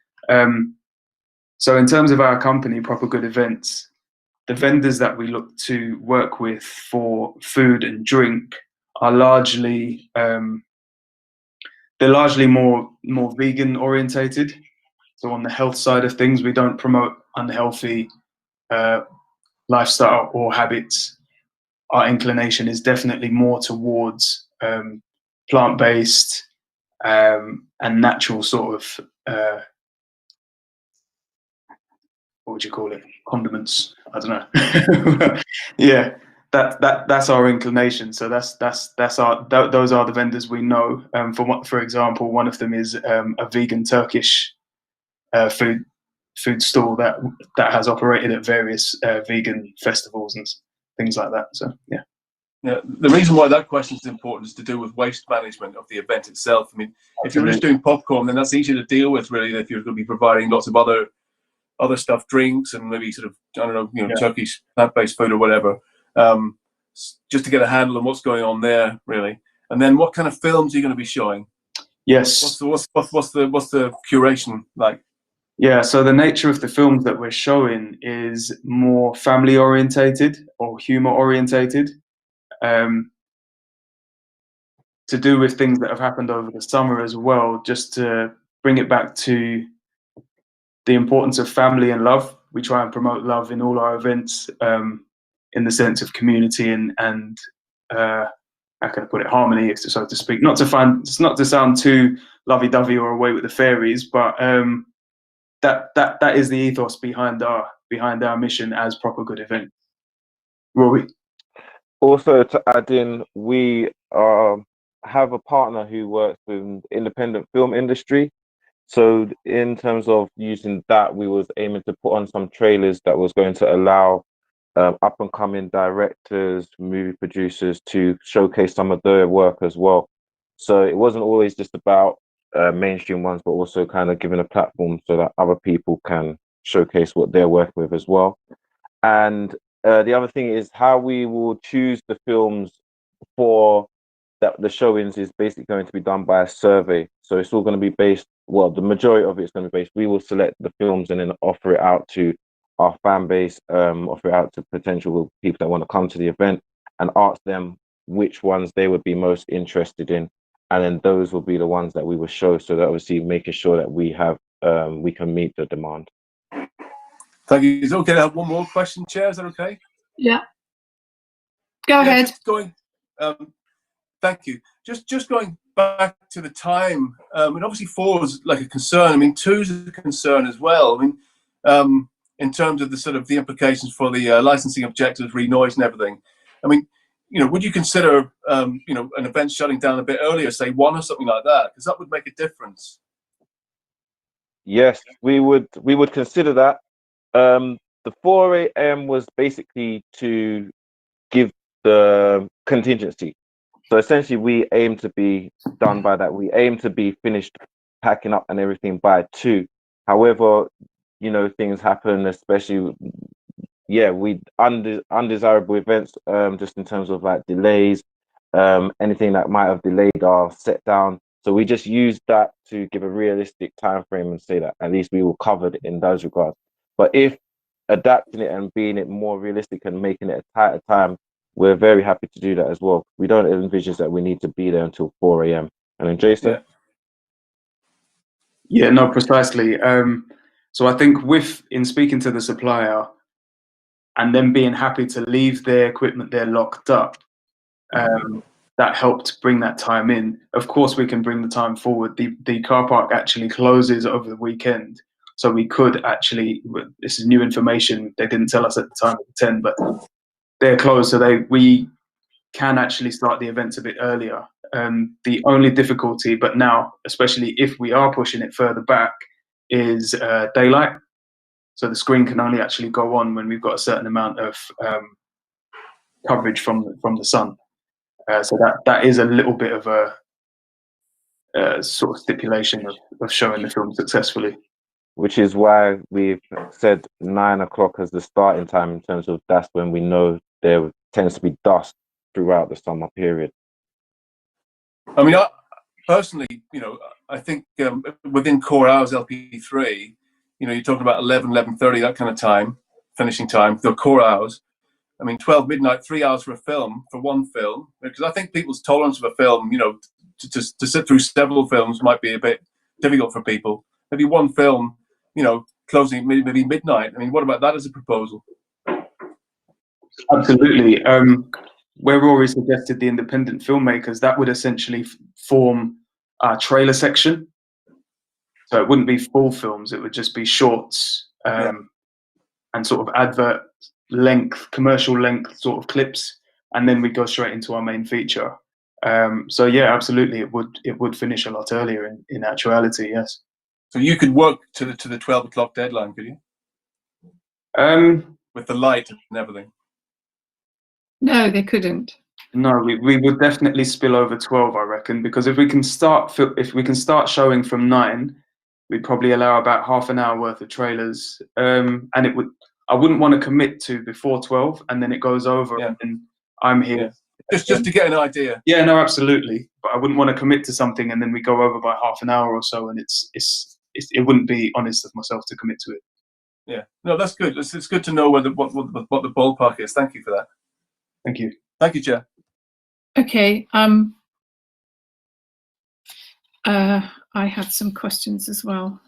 So in terms of our company, Proper Good Events, the vendors that we look to work with for food and drink are largely more vegan orientated. So on the health side of things, we don't promote unhealthy lifestyle or habits. Our inclination is definitely more towards plant-based and natural sort of what would you call it? Condiments. I don't know. Yeah, that's our inclination. So those are the vendors we know. For example, one of them is a vegan Turkish food stall that has operated at various vegan festivals and things like that. So yeah. Yeah, the reason why that question is important is to do with waste management of the event itself. I mean, if you're just doing popcorn, then that's easy to deal with, really. If you're going to be providing lots of other stuff, drinks, and maybe sort of, I don't know, Turkish plant-based food or whatever, just to get a handle on what's going on there, really. And then, what kind of films are you going to be showing? Yes. What's the curation like? Yeah, so the nature of the films that we're showing is more family orientated or humor orientated. To do with things that have happened over the summer as well, just to bring it back to the importance of family and love. We try and promote love in all our events, in the sense of community and how can I put it, harmony, so to speak. Not to sound too lovey-dovey or away with the fairies, but that is the ethos behind our mission as Proper Good Events. Rory? Also, to add in, we have a partner who works with the independent film industry. So in terms of using that, we was aiming to put on some trailers that was going to allow up and coming directors, movie producers to showcase some of their work as well. So it wasn't always just about mainstream ones, but also kind of giving a platform so that other people can showcase what they're working with as well. And the other thing is how we will choose the films for the showings is basically going to be done by a survey. So it's all going to be based, well, the majority of it is going to be based, we will select the films and then offer it out to our fan base, offer it out to potential people that want to come to the event and ask them which ones they would be most interested in. And then those will be the ones that we will show. So that obviously making sure that we have, we can meet the demand. Thank you. Is it okay to have one more question, Chair? Is that okay? Yeah. Go ahead. Just going, thank you. Just going back to the time, and obviously 4 is like a concern. I mean, 2 is a concern as well. I mean, in terms of the sort of the implications for the licensing objectives, re-noise and everything. I mean, would you consider, an event shutting down a bit earlier, say 1 or something like that? Because that would make a difference. Yes, we would consider that. The 4 a.m. was basically to give the contingency. So essentially, we aim to be done by that. We aim to be finished packing up and everything by 2. However, things happen, especially, we undesirable events, just in terms of like delays, anything that might have delayed our set down. So we just use that to give a realistic time frame and say that at least we will cover it in those regards. But if adapting it and being it more realistic and making it a tighter time, we're very happy to do that as well. We don't envisage that we need to be there until 4 a.m. And then Jason? Yeah, no, precisely. So I think in speaking to the supplier and them being happy to leave their equipment there locked up, that helped bring that time in. Of course, we can bring the time forward. The car park actually closes over the weekend. So we could actually, this is new information, they didn't tell us at the time of the 10, but they're closed. So we can actually start the events a bit earlier. The only difficulty, but now, especially if we are pushing it further back, is daylight. So the screen can only actually go on when we've got a certain amount of coverage from the sun. So that is a little bit of a sort of stipulation of showing the film successfully. Which is why we've said 9 o'clock as the starting time, in terms of that's when we know there tends to be dust throughout the summer period. I mean, personally, I think within core hours LP3, you're talking about 11, 11:30, that kind of time, finishing time, the core hours. I mean, 12 midnight, 3 hours for one film, because I think people's tolerance of a film, to sit through several films might be a bit difficult for people. Maybe one film, closing maybe midnight. I mean, what about that as a proposal? Absolutely. Where Rory suggested the independent filmmakers, that would essentially form our trailer section. So it wouldn't be full films, it would just be shorts and sort of advert length, commercial length sort of clips, and then we go straight into our main feature. So yeah, absolutely, it would finish a lot earlier in actuality, yes. So you could work to the 12 o'clock deadline, could you? With the light and everything. No, they couldn't. No, we would definitely spill over 12, I reckon, because if we can start showing from 9, we'd probably allow about half an hour worth of trailers, and I wouldn't want to commit to before 12, and then it goes over, and I'm here. Just to get an idea. Yeah, no, absolutely. But I wouldn't want to commit to something and then we go over by half an hour or so, and it wouldn't be honest of myself to commit to it. Yeah, no, that's good. It's good to know what the ballpark is. Thank you for that. Thank you. Thank you, Chair. Okay. I had some questions as well.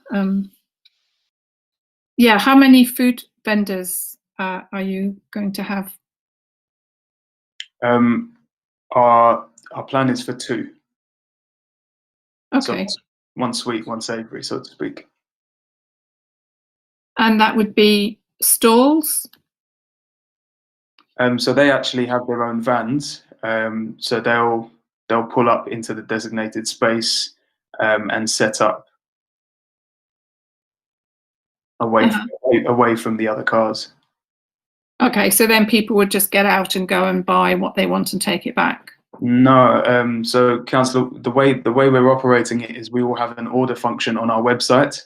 Yeah, how many food vendors are you going to have? Our plan is for 2. Okay. So one sweet, one savoury, so to speak. And that would be stalls? So they actually have their own vans. So they'll pull up into the designated space and set up away from the other cars. Okay, so then people would just get out and go and buy what they want and take it back? No, so Councillor, the way we're operating it is we will have an order function on our website.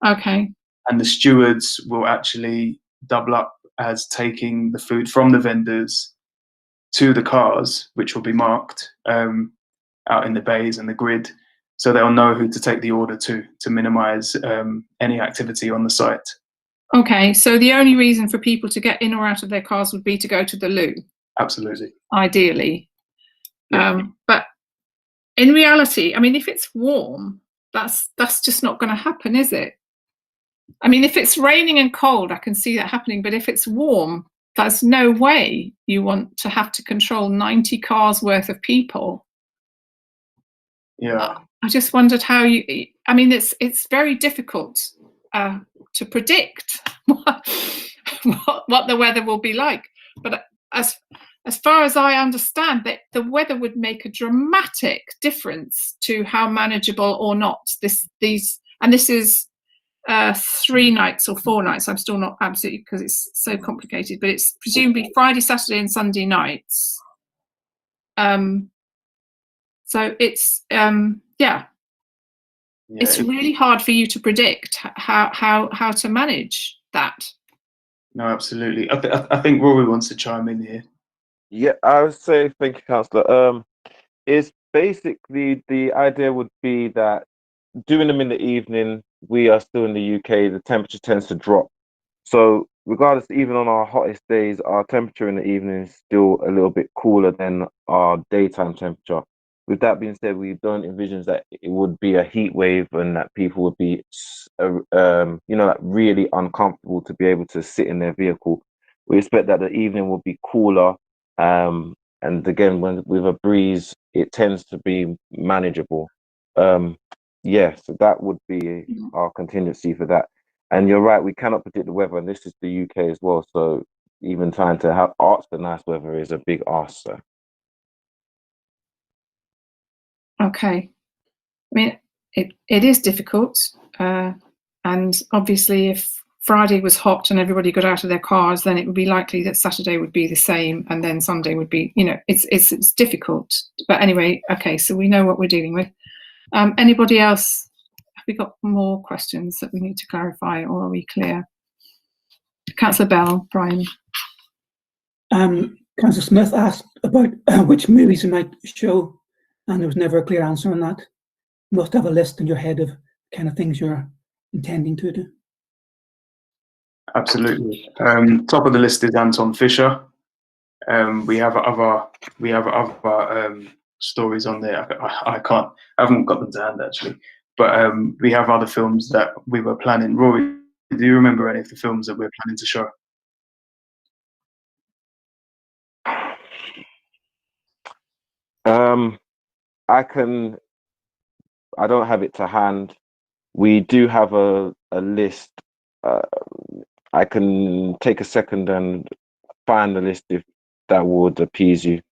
Okay. And the stewards will actually double up as taking the food from the vendors to the cars, which will be marked out in the bays and the grid, so they'll know who to take the order to minimise any activity on the site. Okay, so the only reason for people to get in or out of their cars would be to go to the loo? Absolutely. Ideally. Yeah. But in reality, I mean, if it's warm, that's just not going to happen, is it? I mean, if it's raining and cold, I can see that happening, but if it's warm, there's no way you want to have to control 90 cars worth of people. Yeah. I just wondered how I mean, it's very difficult to predict what the weather will be like. But as far as I understand, that the weather would make a dramatic difference to how manageable or not this is 3 nights or 4 nights. I'm still not absolutely, because it's so complicated, but it's presumably Friday, Saturday, and Sunday nights. So it's it's really hard for you to predict how to manage that. No, absolutely. I think Rory wants to chime in here. Yeah, I would say, thank you, Councillor. It's basically, the idea would be that doing them in the evening, we are still in the UK, the temperature tends to drop. So regardless, even on our hottest days, our temperature in the evening is still a little bit cooler than our daytime temperature. With that being said, we don't envision that it would be a heat wave and that people would be, like really uncomfortable to be able to sit in their vehicle. We expect that the evening will be cooler, and again, with a breeze, it tends to be manageable. So that would be our contingency for that. And you're right, we cannot predict the weather, and this is the UK as well. So even trying to ask for nice weather is a big ask. So. Okay. I mean, it is difficult. And obviously, if Friday was hot and everybody got out of their cars, then it would be likely that Saturday would be the same, and then Sunday would be, it's difficult. But anyway, okay, so we know what we're dealing with. Anybody else? Have we got more questions that we need to clarify, or are we clear? Councillor Bell, Brian. Councillor Smith asked about which movies you might show, and there was never a clear answer on that. You must have a list in your head of kind of things you're intending to do. Absolutely. Top of the list is Anton Fisher. We have other stories on there. I haven't got them to hand actually, but we have other films that we were planning. Rory, do you remember any of the films that we're planning to show? I don't have it to hand. We do have a list. I can take a second and find the list if that would appease you.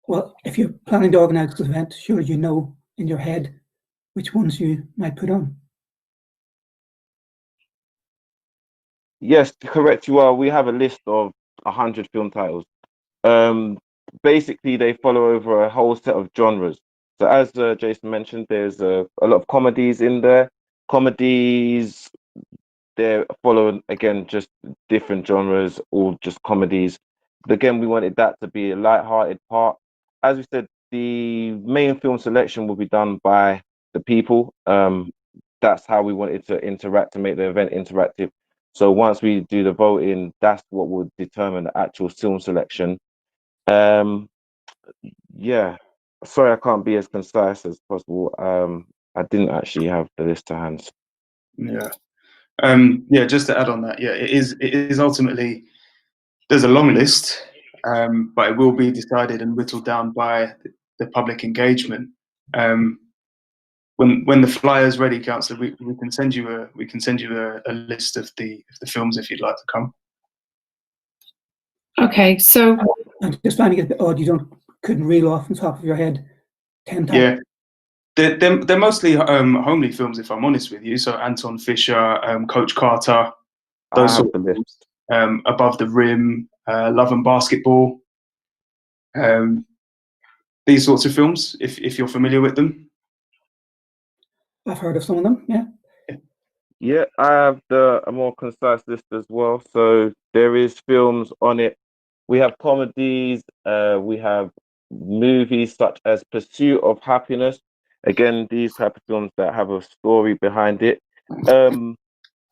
Well, if you're planning to organise this event, sure you know in your head which ones you might put on. Yes, correct you are. We have a list of 100 film titles. Basically, they follow over a whole set of genres. So as Jason mentioned, there's a lot of comedies in there. Comedies, they're following, again, just different genres, all just comedies. But again, we wanted that to be a light-hearted part. As we said, the main film selection will be done by the people. That's how we wanted to interact, to make the event interactive. So once we do the voting, that's what will determine the actual film selection. Yeah, sorry, I can't be as concise as possible. I didn't actually have the list to hand. Yeah. Just to add on that, it is ultimately, there's a long list, but it will be decided and whittled down by the public engagement. When the flyer is ready, Councillor, we can send you a list of the films if you'd like to come. Okay, so I'm just finding it a bit odd you couldn't reel off on top of your head 10 times. Yeah, they're mostly homely films, if I'm honest with you. So Anton Fisher, Coach Carter, those sort of films. Above the Rim, Love and Basketball, these sorts of films, if you're familiar with them. I've heard of some of them, yeah. Yeah, I have a more concise list as well. So there is films on it. We have comedies, we have movies such as Pursuit of Happiness. Again, these type of films that have a story behind it.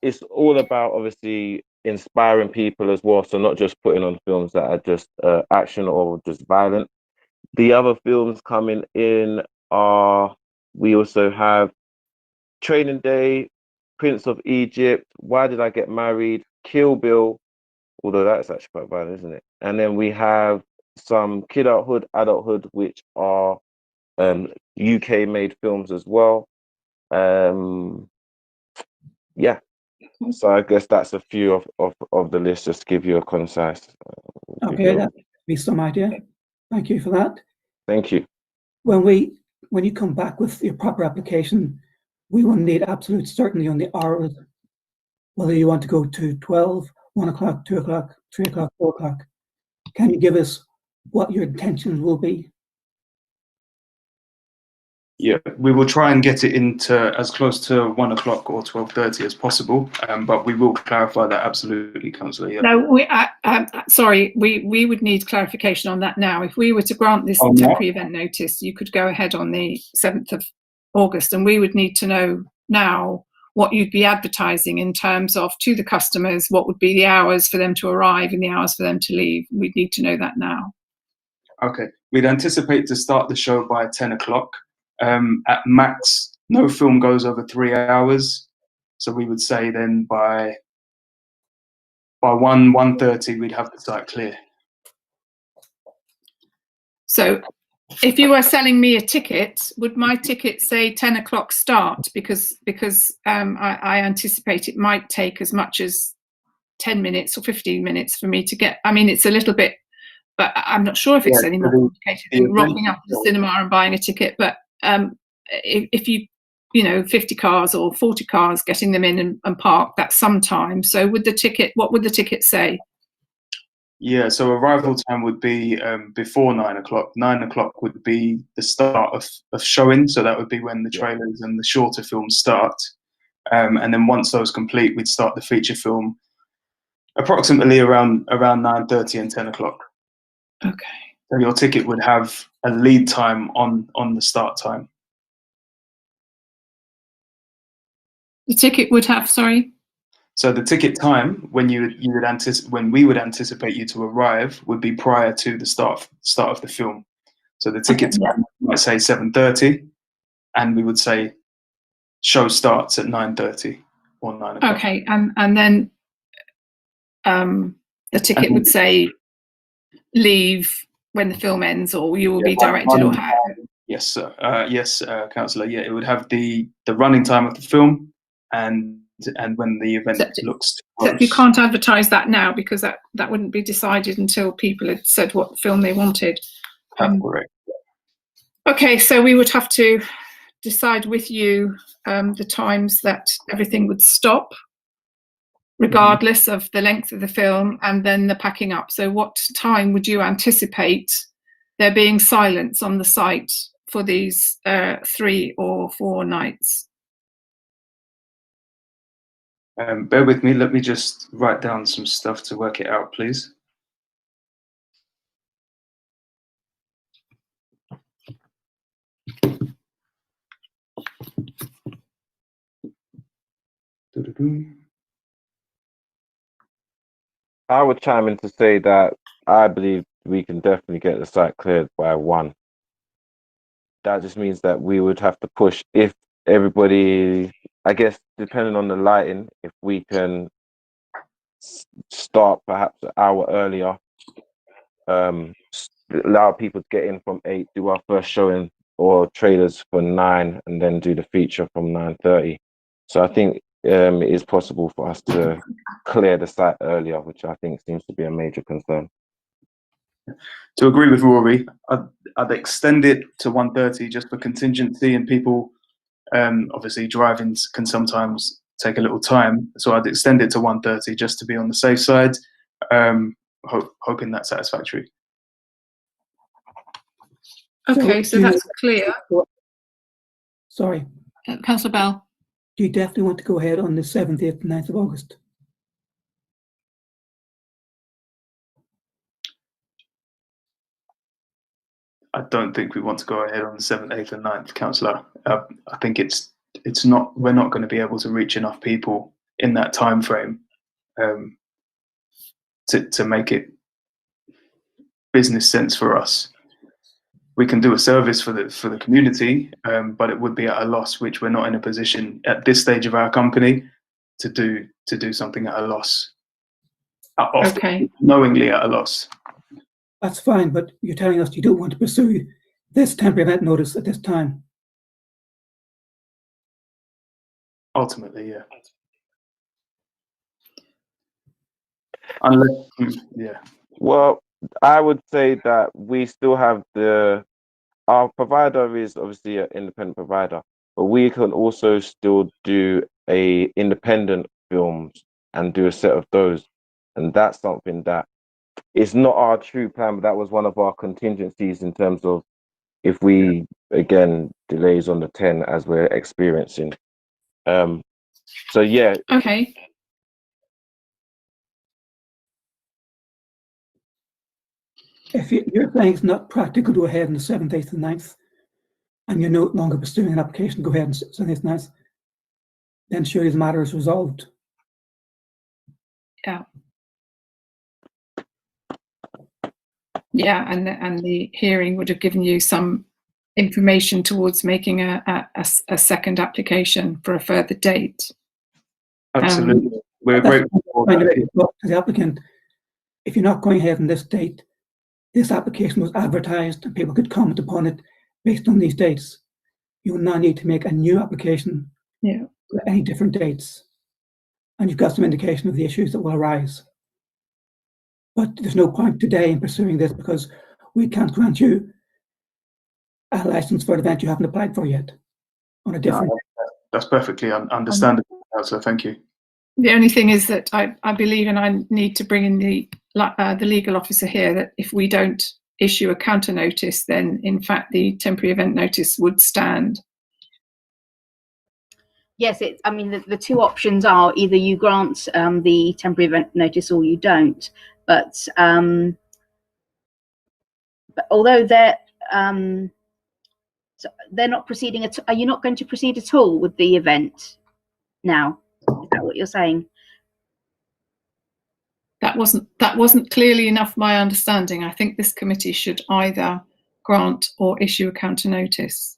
It's all about obviously inspiring people as well. So not just putting on films that are just action or just violent. The other films coming in are, we also have Training Day, Prince of Egypt, Why Did I Get Married, Kill Bill, although that's actually quite violent, isn't it? And then we have some kidulthood, adulthood, which are UK made films as well. Yeah, so I guess that's a few of the list, just to give you a concise. Okay, that gives me some idea. Thank you for that. Thank you. When you come back with your proper application, we will need absolute certainty on the hours, whether you want to go to 12, 1 o'clock, 2 o'clock, 3 o'clock, 4 o'clock. Can you give us what your intentions will be? Yeah, we will try and get it into as close to 1 o'clock or 12:30 as possible, but we will clarify that absolutely, Councillor. Yeah. no, sorry, we would need clarification on that now. If we were to grant this temporary event notice, you could go ahead on the 7th of August, and we would need to know now what you'd be advertising in terms of to the customers, what would be the hours for them to arrive and the hours for them to leave. We'd need to know that now. Okay, we'd anticipate to start the show by 10 o'clock. At max, no film goes over 3 hours. So we would say then by 1:30, we'd have the site clear. So if you were selling me a ticket, would my ticket say 10 o'clock start? Because I anticipate it might take as much as 10 minutes or 15 minutes for me to get. I mean, it's a little bit, but I'm not sure if it's any more complicated than rocking up at the cinema and buying a ticket. But if you know, 50 cars or 40 cars, getting them in and parked, that's some time. So what would the ticket say? Yeah, so arrival time would be before 9 o'clock. 9 o'clock would be the start of showing. So that would be when the trailers and the shorter films start. And then once those complete, we'd start the feature film approximately around 9:30 and 10 o'clock. Okay. So your ticket would have a lead time on the start time. The ticket would have, sorry? So the ticket time when we would anticipate you to arrive would be prior to the start of the film. So the ticket time might say 7:30, and we would say show starts at 9:30 or 9 o'clock. Okay, and then the ticket would say leave when the film ends, or you will be directed, or how? Yes, sir. Yes, Councillor. Yeah, it would have the running time of the film and when the event looks to close. So you can't advertise that now because that wouldn't be decided until people had said what film they wanted. Correct. Okay, so we would have to decide with you the times that everything would stop, regardless of the length of the film, and then the packing up. So what time would you anticipate there being silence on the site for these 3 or 4 nights? Bear with me. Let me just write down some stuff to work it out, please. I would chime in to say that I believe we can definitely get the site cleared by 1. That just means that we would have to push if everybody, I guess, depending on the lighting, if we can start perhaps an hour earlier, allow people to get in from 8, do our first showing or trailers for 9, and then do the feature from 9:30. So I think it is possible for us to clear the site earlier, which I think seems to be a major concern. To agree with Rory, I'd extend it to 1:30 just for contingency, and people, obviously driving can sometimes take a little time. So I'd extend it to 1:30 just to be on the safe side, hoping that's satisfactory. Okay, so that's clear. Sorry. Councillor Bell. Do you definitely want to go ahead on the 7th, 8th, and 9th of August? I don't think we want to go ahead on the 7th, 8th, and 9th, Councillor. I think it's not. We're not going to be able to reach enough people in that time frame to make it business sense for us. We can do a service for the community, but it would be at a loss, which we're not in a position at this stage of our company to do something at a loss. Okay. Knowingly at a loss. That's fine, but you're telling us you don't want to pursue this temporary event notice at this time. Ultimately, yeah. Unless, yeah. Well, I would say that we still have our provider is obviously an independent provider, but we can also still do a independent films and do a set of those. And that's something that it's not our true plan, but that was one of our contingencies in terms of if we, again, delays on the 10 as we're experiencing. So yeah. Okay. If you're saying it's not practical to go ahead on the 7th, 8th, and 9th, and you're no longer pursuing an application, go ahead and 7th, 8th, 9th, then surely the matter is resolved. Yeah. Yeah, and the hearing would have given you some information towards making a second application for a further date. Absolutely. We're That's grateful for kind of that. it. But to the applicant, if you're not going ahead on this date, this application was advertised and people could comment upon it based on these dates. You will now need to make a new application for any different dates. And you've got some indication of the issues that will arise. But there's no point today in pursuing this because we can't grant you a license for an event you haven't applied for yet on a different. That's perfectly understandable. So thank you. The only thing is that I believe, and I need to bring in the legal officer here, that if we don't issue a counter notice, then in fact the temporary event notice would stand. Yes, I mean, the two options are either you grant the temporary event notice or you don't. But although they're not proceeding are you not going to proceed at all with the event now? Is that what you're saying? That wasn't clearly enough my understanding. I think this committee should either grant or issue a counter notice.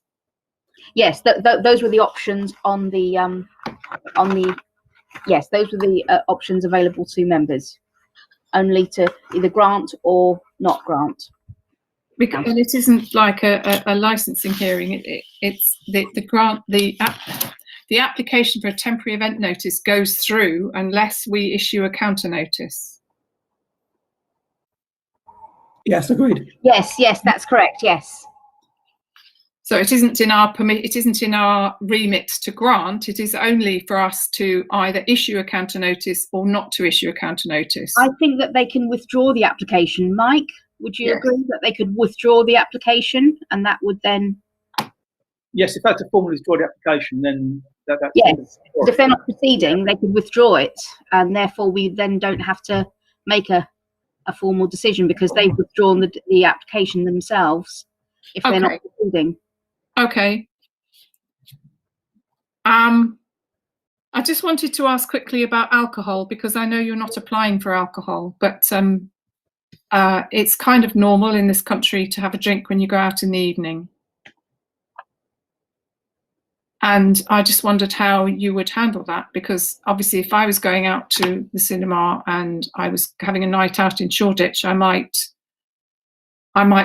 Yes, those were the options on the yes, those were the options available to members, only to either grant or not grant. Because and it isn't like a licensing hearing. It's the application for a temporary event notice goes through unless we issue a counter notice. Yes, agreed. Yes, that's correct. Yes. So it isn't in our it isn't in our remit to grant. It is only for us to either issue a counter notice or not to issue a counter notice. I think that they can withdraw the application. Mike, would you agree that they could withdraw the application and that would then? Yes, if they had to formally withdraw the application, then that's yes. But if they're not proceeding, they could withdraw it, and therefore we then don't have to make a formal decision because they've withdrawn the application themselves if they're not proceeding. Okay. I just wanted to ask quickly about alcohol because I know you're not applying for alcohol, but it's kind of normal in this country to have a drink when you go out in the evening. And I just wondered how you would handle that, because obviously if I was going out to the cinema and I was having a night out in Shoreditch, I might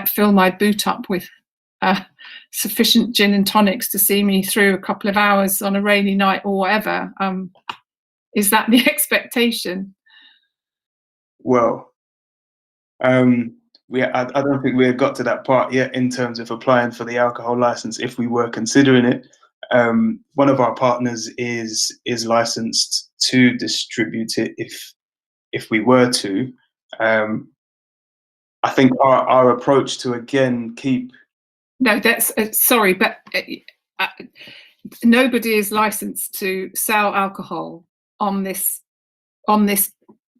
fill my boot up with sufficient gin and tonics to see me through a couple of hours on a rainy night or whatever. Is that the expectation? Well, I don't think we have got to that part yet in terms of applying for the alcohol license. If we were considering it, one of our partners is licensed to distribute it. If we were to, I think our approach to again keep. No, that's sorry, but nobody is licensed to sell alcohol on this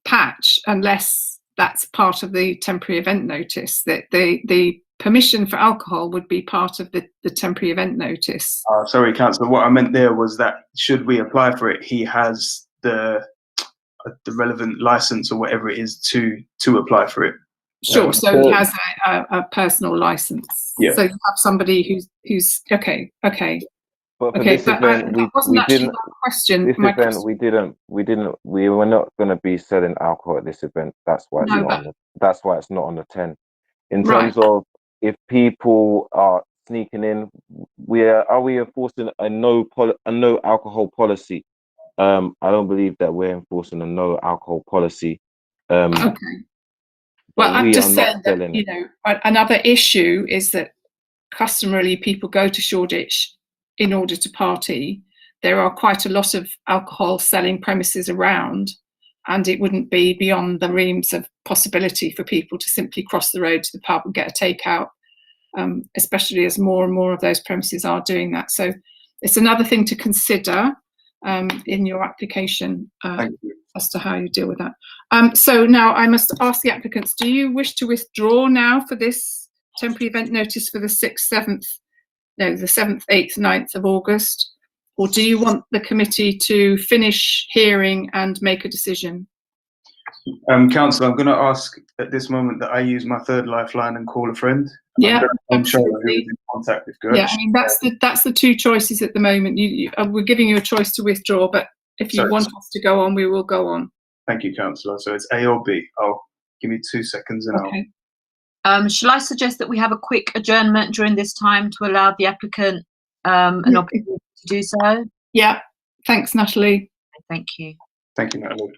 patch unless that's part of the temporary event notice. That the permission for alcohol would be part of the temporary event notice. Sorry, Councillor. What I meant there was that should we apply for it, he has the relevant license or whatever it is to apply for it. Sure. So he has a personal license. Yeah. So you have somebody who's okay. But for this event, we didn't. Question. This event, we were not going to be selling alcohol at this event. That's why it's not. That's why it's not on the 10. In terms of if people are sneaking in, are we enforcing a no alcohol policy? I don't believe that we're enforcing a no alcohol policy. Okay. Well, I'm just saying that another issue is that customarily people go to Shoreditch in order to party. There are quite a lot of alcohol selling premises around, and it wouldn't be beyond the realms of possibility for people to simply cross the road to the pub and get a takeout, especially as more and more of those premises are doing that. So it's another thing to consider in your application as to how you deal with that. So now I must ask the applicants, do you wish to withdraw now for this temporary event notice for the 7th, 8th, 9th of August? or do you want the committee to finish hearing and make a decision? Councillor, I'm going to ask at this moment that I use my third lifeline and call a friend. Yeah, I'm sure who absolutely. is in contact with Gertz. Yeah, I mean that's the two choices at the moment. We're giving you a choice to withdraw, but if you want us to go on, we will go on. Thank you, Councillor. So it's A or B. Oh, give me 2 seconds and Okay. Shall I suggest that we have a quick adjournment during this time to allow the applicant an opportunity to do so? Yeah. Thanks, Natalie. Thank you. Thank you, Natalie.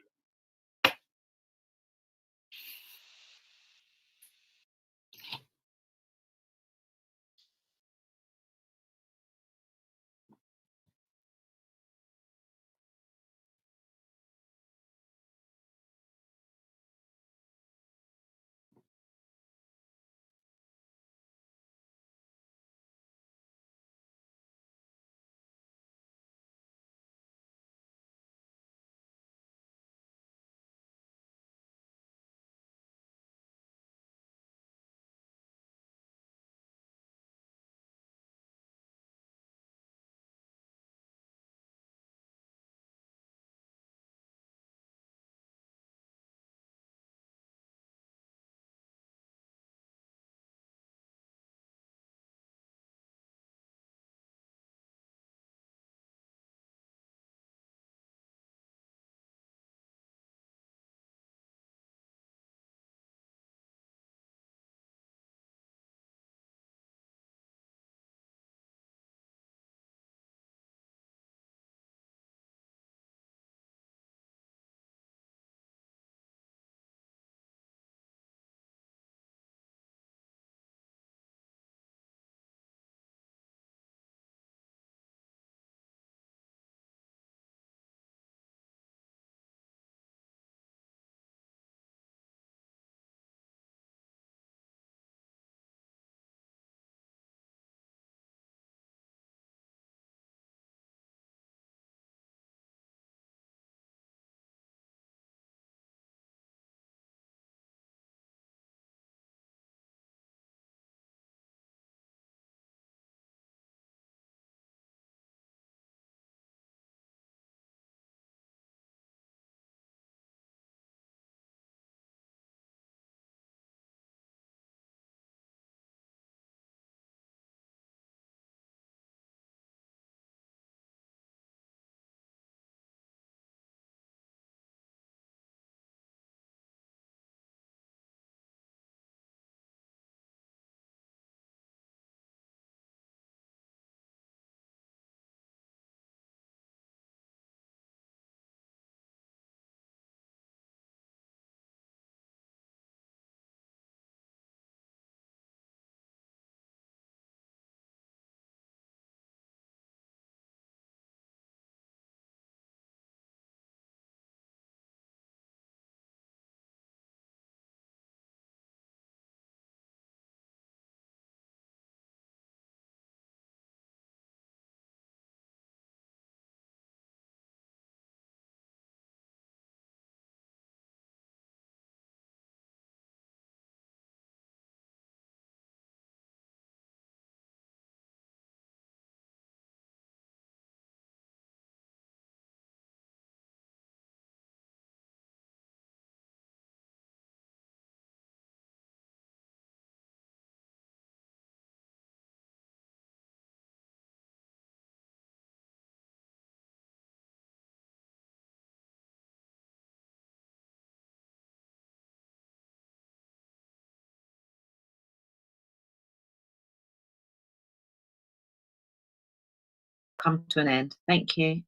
Come to an end. Thank you.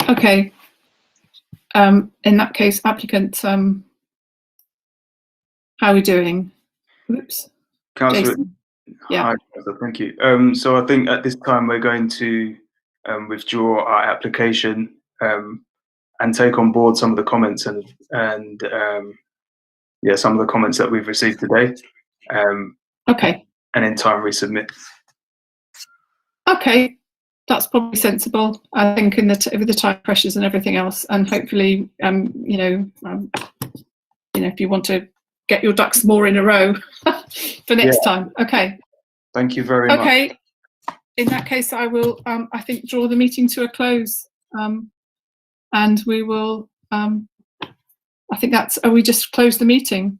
Okay. In that case, applicant, how are we doing? Oops. Councillor, Jason. Yeah. hi, Councillor, thank you. So I think at this time we're going to withdraw our application and take on board some of the comments and some of the comments that we've received today. Okay. And in time resubmit. Okay. That's probably sensible. I think with the time pressures and everything else, and hopefully, if you want to get your ducks more in a row for next time. Okay. Thank you very much. Okay. in that case, I will, I think, draw the meeting to a close, and we will. I think that's. We just close the meeting.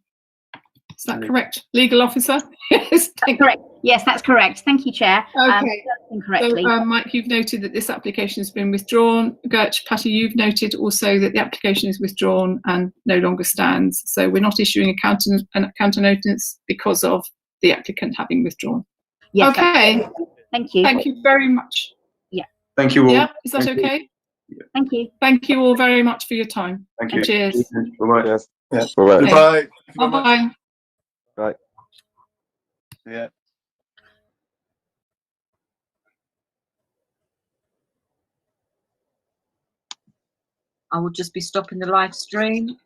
Is that correct, legal officer? Yes, that's correct. Yes, that's correct. Thank you, Chair. Okay. Incorrectly. So, Mike, you've noted that this application has been withdrawn. Gertch, Patty, you've noted also that the application is withdrawn and no longer stands. So we're not issuing a counter notice because of the applicant having withdrawn. Yes, okay. Thank you. Thank you very much. Yeah. Thank you all. Yeah, is that Thank okay? You. Thank you. Thank you all very much for your time. Thank you. Cheers. Bye-bye. Yes. Yeah. Bye-bye. Goodbye. Bye-bye. Bye. Yeah. I will just be stopping the live stream.